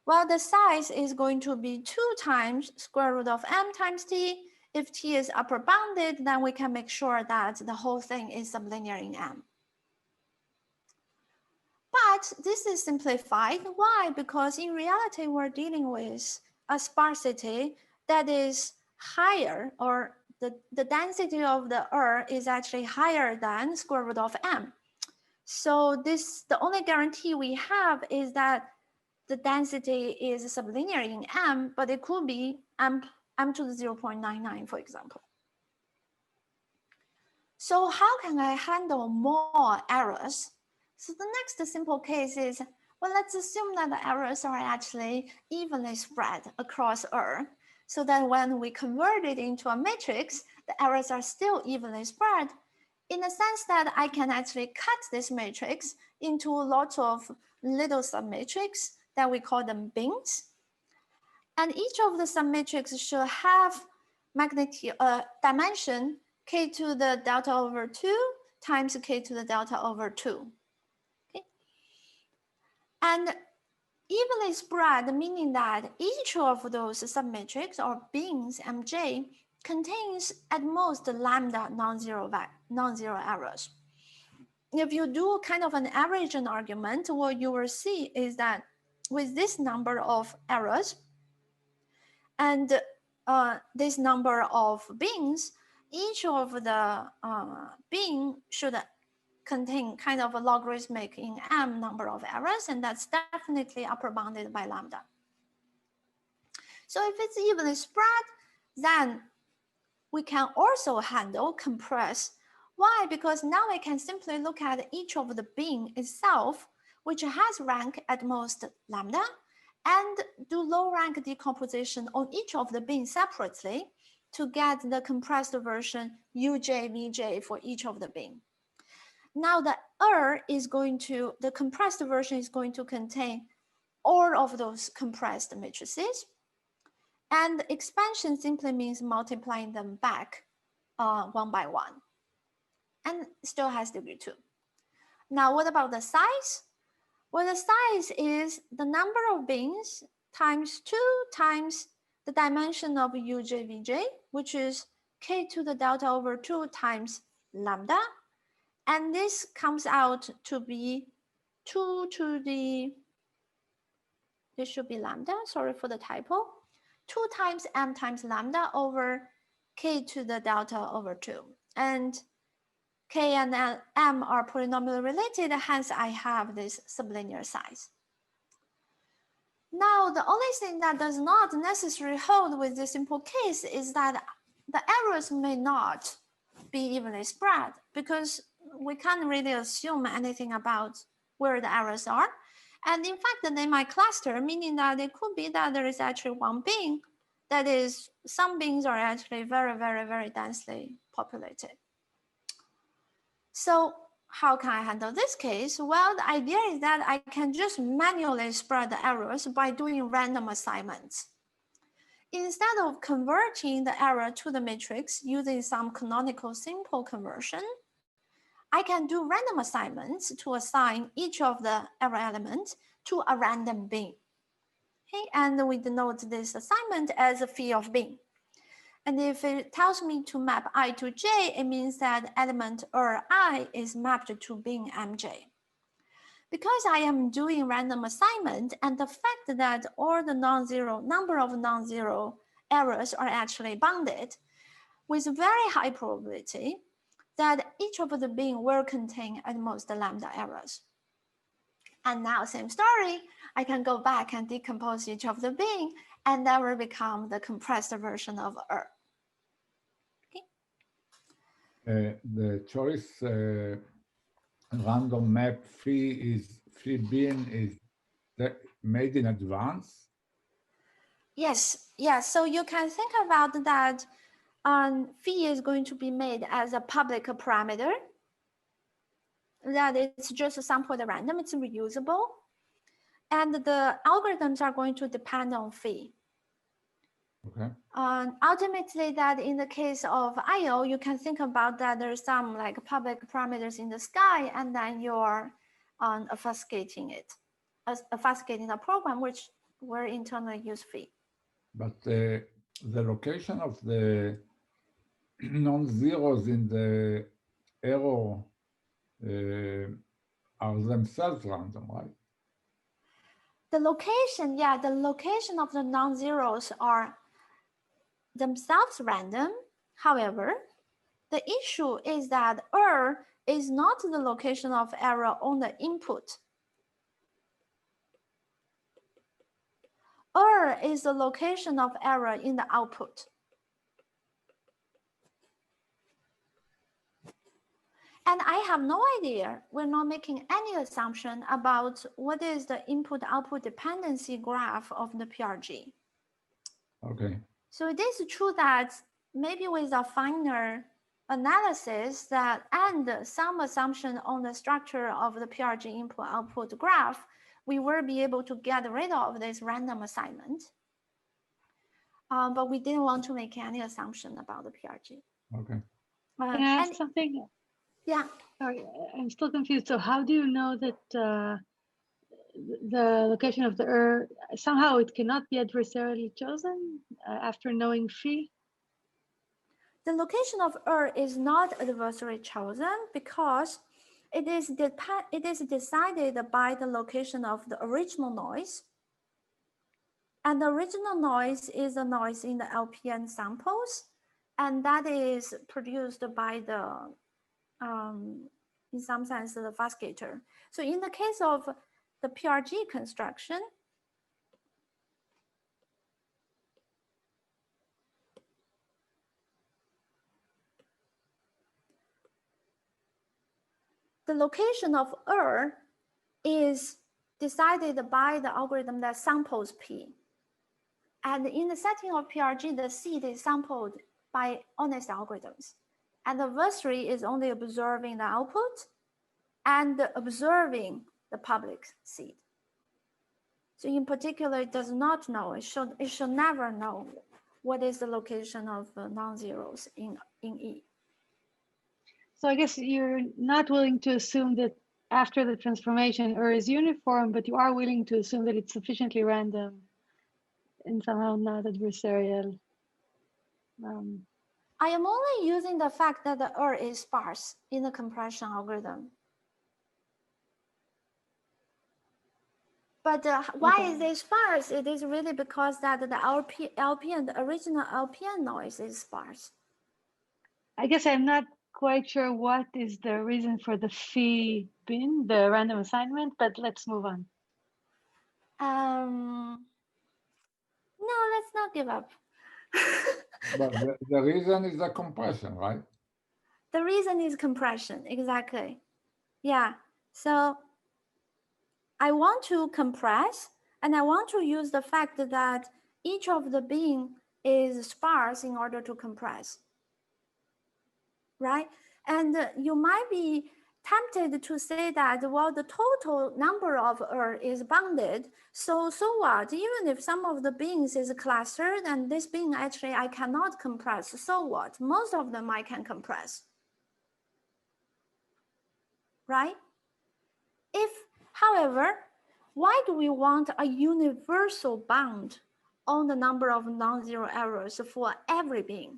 Well, the size is going to be 2 times square root of m times t. If t is upper bounded, then we can make sure that the whole thing is sublinear in m. But this is simplified. Why? Because in reality, we're dealing with a sparsity that is higher, or the density of the is actually higher than square root of m. So the only guarantee we have is that the density is sublinear in m, but it could be m to the 0.99, for example. So how can I handle more errors? So the next simple case is, well, let's assume that the errors are actually evenly spread across so that when we convert it into a matrix, the errors are still evenly spread, in the sense that I can actually cut this matrix into lots of little submatrix that we call them bins. And each of the submatrix should have dimension k to the delta over 2 times k to the delta over 2. Okay? And evenly spread, meaning that each of those submatrix or bins, mj, contains at most lambda non-zero errors. If you do kind of an averaging argument, what you will see is that with this number of errors and this number of bins, each of the bin should contain kind of a logarithmic in m number of errors, and that's definitely upper bounded by lambda. So if it's evenly spread, then we can also handle compress. Why? Because now I can simply look at each of the bin itself, which has rank at most lambda, and do low rank decomposition on each of the bins separately to get the compressed version uj, vj for each of the bin. Now the the compressed version is going to contain all of those compressed matrices, and expansion simply means multiplying them back one by one, and still has degree 2. Now what about the size? Well, the size is the number of bins times 2 times the dimension of uj, vj, which is k to the delta over 2 times lambda. And this comes out to be 2 to the, this should be lambda, sorry for the typo, 2 times m times lambda over k to the delta over 2. And k and m are polynomially related, hence I have this sublinear size. Now, the only thing that does not necessarily hold with this simple case is that the errors may not be evenly spread, because we can't really assume anything about where the errors are. And in fact, they might cluster, meaning that it could be that there is actually one bin, that is, some bins are actually very, very, very densely populated. So how can I handle this case? Well, the idea is that I can just manually spread the errors by doing random assignments. Instead of converting the error to the matrix using some canonical simple conversion, I can do random assignments to assign each of the error elements to a random bin. Okay, and we denote this assignment as a phi of bin. And if it tells me to map I to j, it means that element I is mapped to bin mj. Because I am doing random assignment, and the fact that all the number of non-zero errors are actually bounded, with very high probability that each of the bin will contain at most lambda errors. And now, same story, I can go back and decompose each of the bin, and that will become the compressed version of The choice random map phi bin is made in advance? Yes, yes. So you can think about that phi is going to be made as a public parameter, that it's just a sample at random, it's reusable. And the algorithms are going to depend on phi. Okay. Ultimately, that in the case of IO, you can think about that there's some like public parameters in the sky, and then you're obfuscating it, obfuscating the program, which will internally use phi. But the location of the non-zeros in the error are themselves random, right? The location, yeah, the location of the non-zeros are themselves random. However, the issue is that is not the location of error on the input. Is the location of error in the output. And I have no idea, we're not making any assumption about what is the input-output dependency graph of the PRG. Okay. So it is true that maybe with a finer analysis and some assumption on the structure of the PRG input-output graph, we will be able to get rid of this random assignment. But we didn't want to make any assumption about the PRG. Okay. Can I ask something? Yeah. Sorry, I'm still confused. So how do you know that the location of the somehow it cannot be adversarially chosen after knowing phi? the location of is not adversary chosen because it is decided by the location of the original noise. And the original noise is the noise in the LPN samples, and that is produced by the, in some sense, the fuscator. So in the case of the PRG construction, the location of is decided by the algorithm that samples P. And in the setting of PRG, the seed is sampled by honest algorithms. And the adversary is only observing the output and observing the public seed. So in particular, it does not know, it should never know what is the location of non-zeros in E. So I guess you're not willing to assume that after the transformation is uniform, but you are willing to assume that it's sufficiently random and somehow not adversarial. I am only using the fact that the is sparse in the compression algorithm. But why is it sparse? It is really because that the LPN, the original LPN noise is sparse. I guess I'm not quite sure what is the reason for the phi bin, the random assignment, but let's move on. No, let's not give up. But the reason is the compression, right? The reason is compression, exactly. Yeah, so I want to compress, and I want to use the fact that each of the bin is sparse in order to compress, right? And you might be tempted to say that, well, the total number of is bounded, so what? Even if some of the bins is clustered and this bin actually I cannot compress, so what? Most of them I can compress, right? If, however, why do we want a universal bound on the number of non-zero errors for every bin?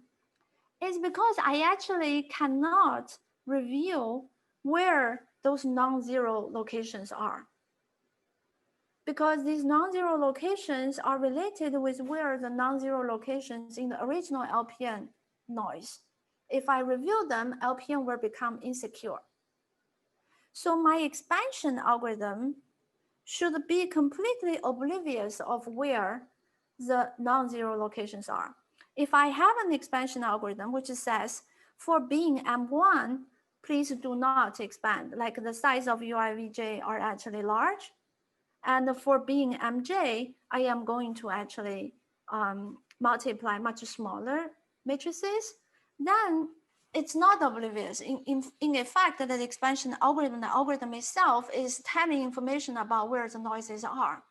It's because I actually cannot reveal where those non-zero locations are. Because these non-zero locations are related with where the non-zero locations in the original LPN noise. If I reveal them, LPN will become insecure. So my expansion algorithm should be completely oblivious of where the non-zero locations are. If I have an expansion algorithm which says for bin M1, please do not expand, like the size of UIVJ are actually large. And for bin MJ, I am going to actually multiply much smaller matrices, then it's not oblivious. In effect, the expansion algorithm, the algorithm itself is telling information about where the noises are.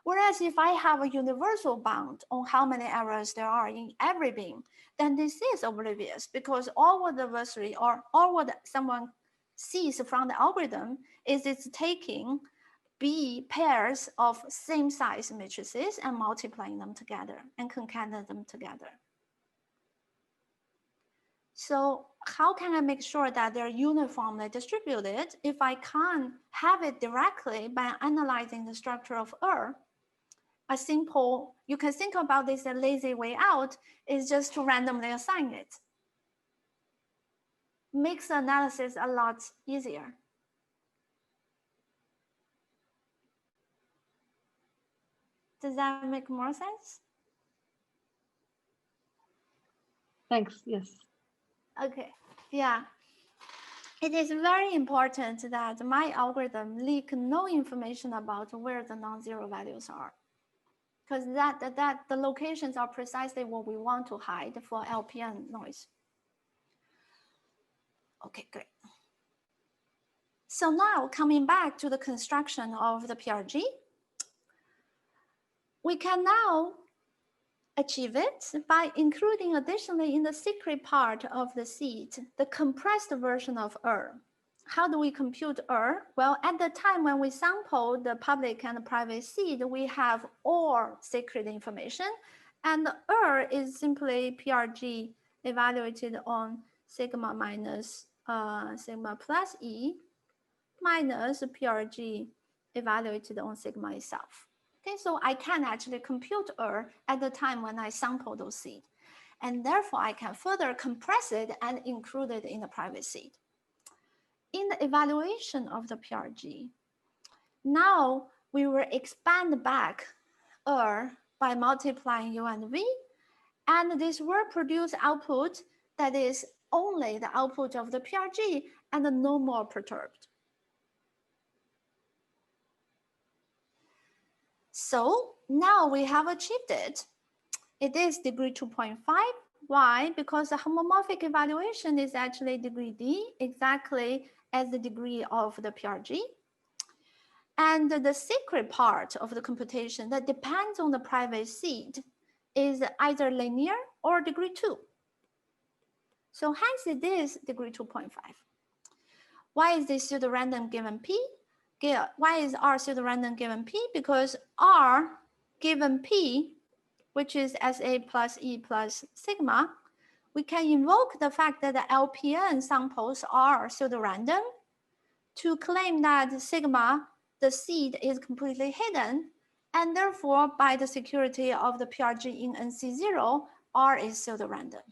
Whereas if I have a universal bound on how many errors there are in every bin, then this is oblivious because all what the adversary or all what someone sees from the algorithm is it's taking B pairs of same size matrices and multiplying them together and concatenating them together. So how can I make sure that they're uniformly distributed if I can't have it directly by analyzing the structure of a simple, you can think about this a lazy way out is just to randomly assign it. Makes the analysis a lot easier. Does that make more sense? Thanks, yes. Okay, yeah. It is very important that my algorithm leak no information about where the non-zero values are, because the locations are precisely what we want to hide for LPN noise. Okay, great. So now coming back to the construction of the PRG, we can now achieve it by including additionally in the secret part of the seed, the compressed version of How do we compute Well, at the time when we sample the public and the private seed, we have all secret information, and is simply PRG evaluated on sigma minus sigma plus E minus PRG evaluated on sigma itself. Okay, so I can actually compute error at the time when I sample those seed. And therefore, I can further compress it and include it in the private seed. In the evaluation of the PRG, now we will expand back error by multiplying U and V, and this will produce output that is only the output of the PRG and no more perturbed. So now we have achieved it. It is degree 2.5. Why? Because the homomorphic evaluation is actually degree D, exactly as the degree of the PRG. And the secret part of the computation that depends on the private seed is either linear or degree 2. So hence it is degree 2.5. Why is this pseudorandom given P? Why is R pseudorandom given P? Because R given P, which is SA plus E plus sigma, we can invoke the fact that the LPN samples are pseudorandom to claim that sigma, the seed, is completely hidden, and therefore by the security of the PRG in NC0, R is pseudorandom.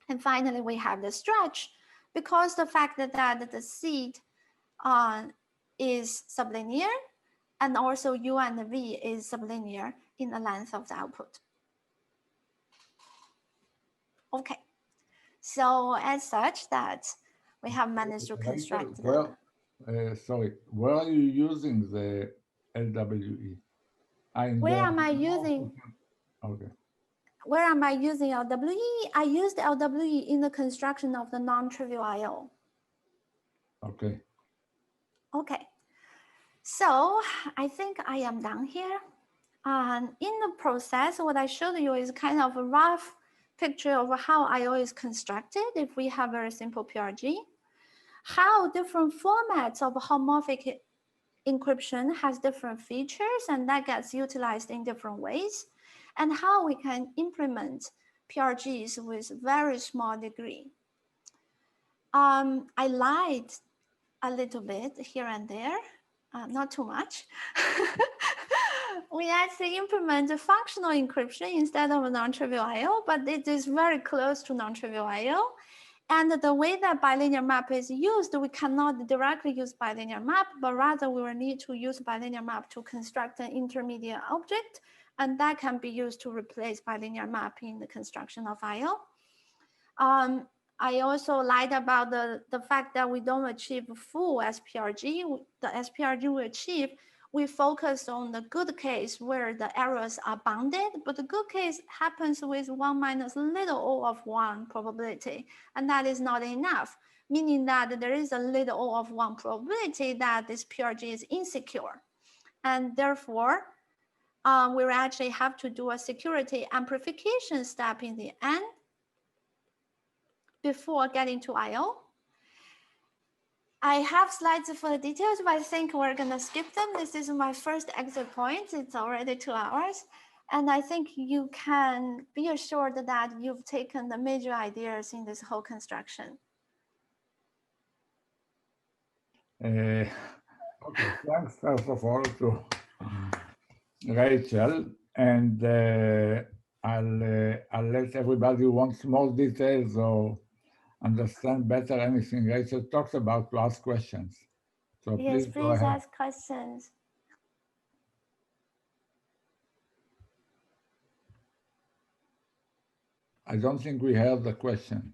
And finally, we have the stretch, because the fact that the seed is sublinear, and also U and V is sublinear in the length of the output. Okay, so as such that we have managed to construct sorry, where are you using the LWE? Where am I using? Okay. Where am I using LWE? I used LWE in the construction of the non-trivial I/O. Okay. Okay. So I think I am done here. And in the process, what I showed you is kind of a rough picture of how I/O is constructed if we have very simple PRG, how different formats of homomorphic encryption has different features and that gets utilized in different ways, and how we can implement PRGs with very small degree. I lied a little bit here and there, not too much. We actually implement a functional encryption instead of a non-trivial I/O, but it is very close to non-trivial I/O. And the way that bilinear map is used, we cannot directly use bilinear map, but rather we will need to use bilinear map to construct an intermediate object, and that can be used to replace bilinear map in the construction of I/O. I also lied about the fact that we don't achieve full SPRG. The SPRG we achieve, we focus on the good case where the errors are bounded, but the good case happens with 1 minus little o of 1 probability, and that is not enough, meaning that there is a little o of 1 probability that this PRG is insecure. And therefore, we will actually have to do a security amplification step in the end before getting to I/O. I have slides for the details, but I think we're gonna skip them. This is my first exit point. It's already 2 hours. And I think you can be assured that you've taken the major ideas in this whole construction. Okay, thanks first of all to Rachel, and I'll let everybody who wants more details or understand better anything Rachel talks about to ask questions. So yes, please go ahead. ask questions. I don't think we heard the question.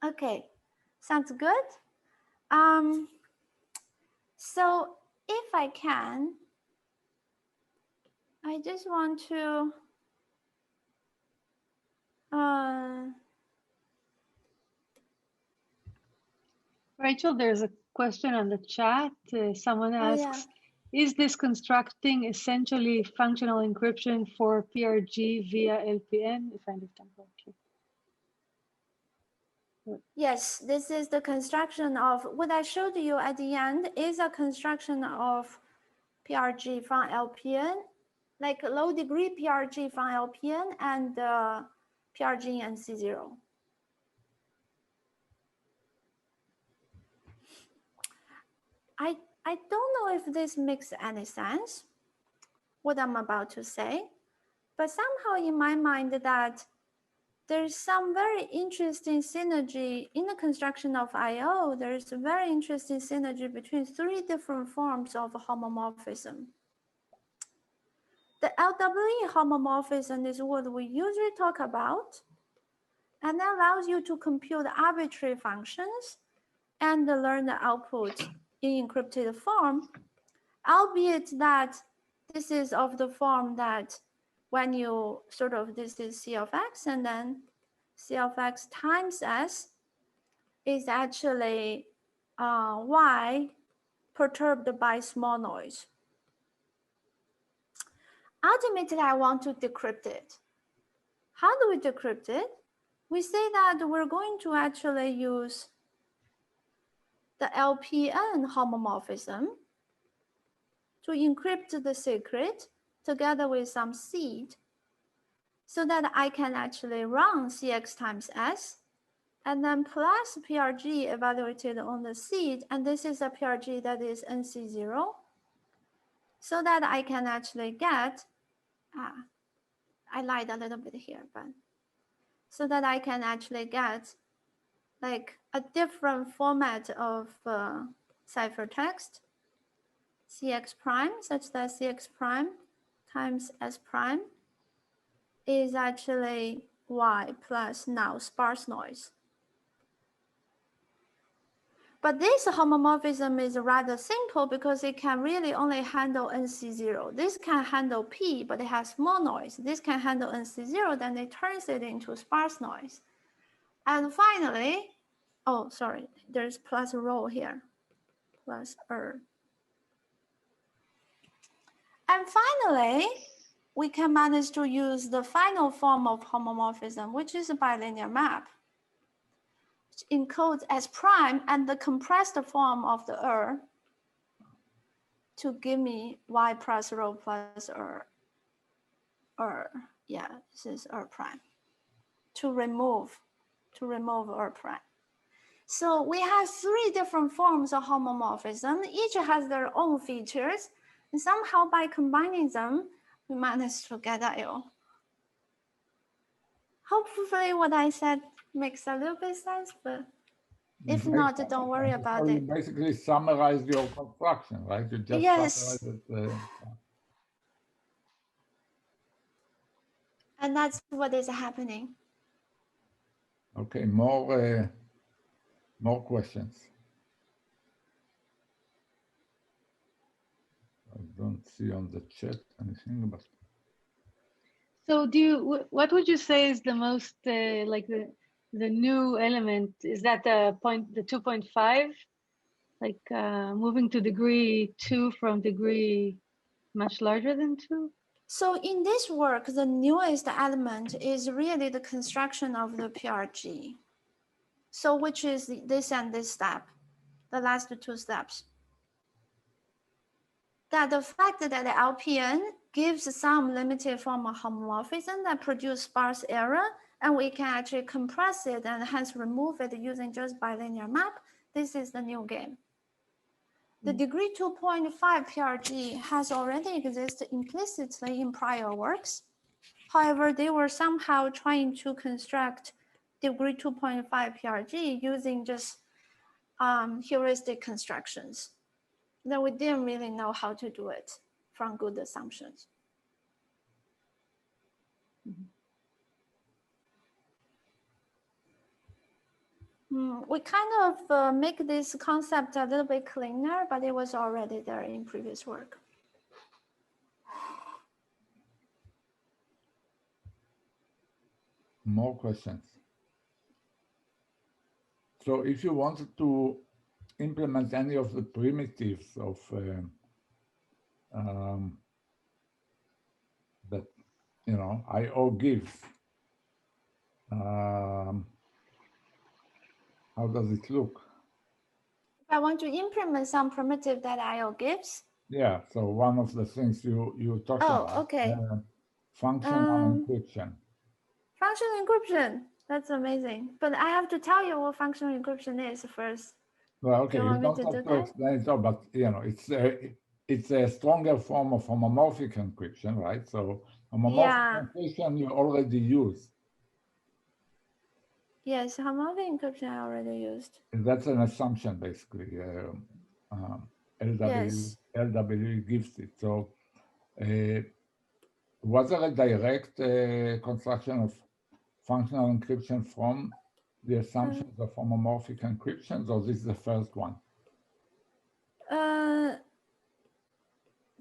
Okay, sounds good. So if I can, I just want to Rachel, there's a question on the chat. Someone asks, is this constructing essentially functional encryption for PRG via LPN, if I understand correctly? Yes, this is the construction of what I showed you at the end is a construction of PRG from LPN, like low degree PRG from LPN and PRG and C0. I don't know if this makes any sense, what I'm about to say, but somehow in my mind that there's some very interesting synergy in the construction of I/O. There's a very interesting synergy between 3 different forms of homomorphism. The LWE homomorphism is what we usually talk about, and that allows you to compute arbitrary functions and learn the output in encrypted form, albeit that this is of the form that when you sort of, this is C of x, and then C of x times s is actually y perturbed by small noise. Ultimately, I want to decrypt it. How do we decrypt it? We say that we're going to actually use the LPN homomorphism to encrypt the secret together with some seed so that I can actually run Cx times S and then plus PRG evaluated on the seed. And this is a PRG that is NC0 so that I can actually get, I lied a little bit here, but so that I can actually get like a different format of ciphertext, Cx prime, such that Cx prime times S prime is actually Y plus now sparse noise. But this homomorphism is rather simple because it can really only handle NC0. This can handle P, but it has more noise. This can handle NC0, then it turns it into sparse noise. And finally, oh, sorry, there's plus rho here, plus And finally, we can manage to use the final form of homomorphism, which is a bilinear map, which encodes S prime and the compressed form of the to give me Y plus rho plus yeah, this is prime, to remove prime. So we have 3 different forms of homomorphism. Each has their own features. And somehow by combining them, we managed to get IO. Hopefully what I said makes a little bit sense, but if not, don't worry about it. You basically summarized your construction, right? You just yes. summarized it. And that's what is happening. Okay, more questions. I don't see on the chat anything, but. So what would you say is the most, like the new element? Is that the 2.5? Like moving to degree 2 from degree much larger than 2? So in this work, the newest element is really the construction of the PRG. So which is this and this step, the last 2 steps. That the fact that the LPN gives some limited form of homomorphism that produce sparse error, and we can actually compress it and hence remove it using just bilinear map. This is the new game. The degree 2.5 PRG has already existed implicitly in prior works. However, they were somehow trying to construct degree 2.5 PRG using just heuristic constructions. Then we didn't really know how to do it from good assumptions. We kind of make this concept a little bit cleaner, but it was already there in previous work. More questions. So if you wanted to implement any of the primitives of that, you know, I/O gives, how does it look? If I want to implement some primitive that I/O gives. Yeah, so one of the things you talked about. Okay. Functional encryption. Functional encryption. That's amazing. But I have to tell you what functional encryption is first. Well, okay, Do you you want me don't to have do to that? explain it all, but you know, it's a stronger form of homomorphic encryption, right? So homomorphic Yeah. encryption you already use. Yes, homomorphic encryption I already used. That's an assumption, basically. Yes. LWE gives it. So was there a direct construction of functional encryption from the assumptions of homomorphic encryptions, or this is the first one?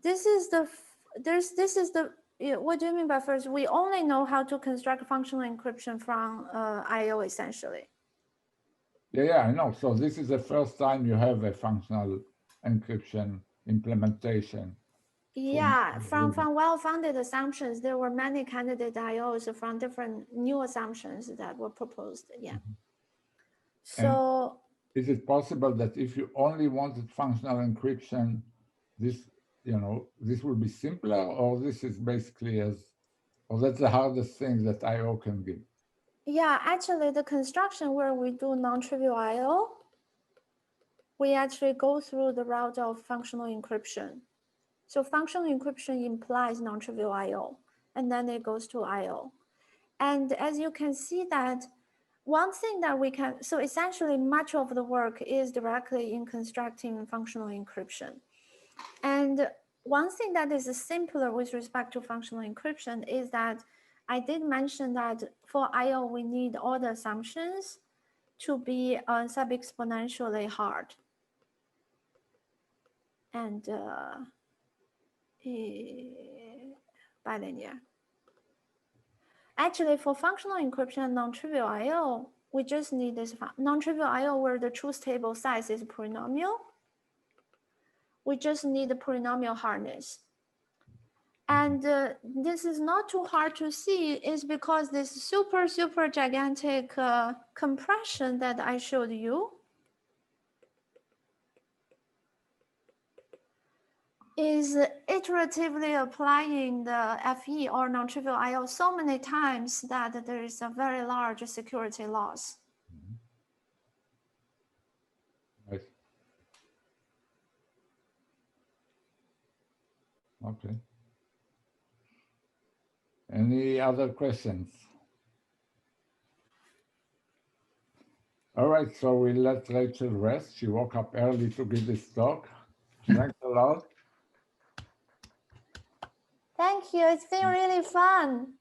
This is the what do you mean by first? We only know how to construct functional encryption from IO essentially. Yeah, I know. So this is the first time you have a functional encryption implementation. Yeah, from well-founded assumptions, there were many candidate IOs from different new assumptions that were proposed. Yeah. So and is it possible that if you only wanted functional encryption, this will be simpler, or this is basically or that's the hardest thing that IO can give? Yeah, actually the construction where we do non-trivial IO, we actually go through the route of functional encryption. So functional encryption implies non-trivial IO, and then it goes to IO. And as you can see that one thing that we can, so essentially much of the work is directly in constructing functional encryption. And one thing that is simpler with respect to functional encryption is that I did mention that for IO, we need all the assumptions to be sub-exponentially hard. And bilinear. Actually, for functional encryption and non-trivial IO, we just need this non-trivial IO where the truth table size is polynomial. We just need the polynomial hardness. And this is not too hard to see is because this super gigantic compression that I showed you is iteratively applying the FE or non-trivial IO so many times that there is a very large security loss. Right. Okay. Any other questions? All right, so we let Rachel rest. She woke up early to give this talk. Thanks a lot. Thank you. It's been really fun.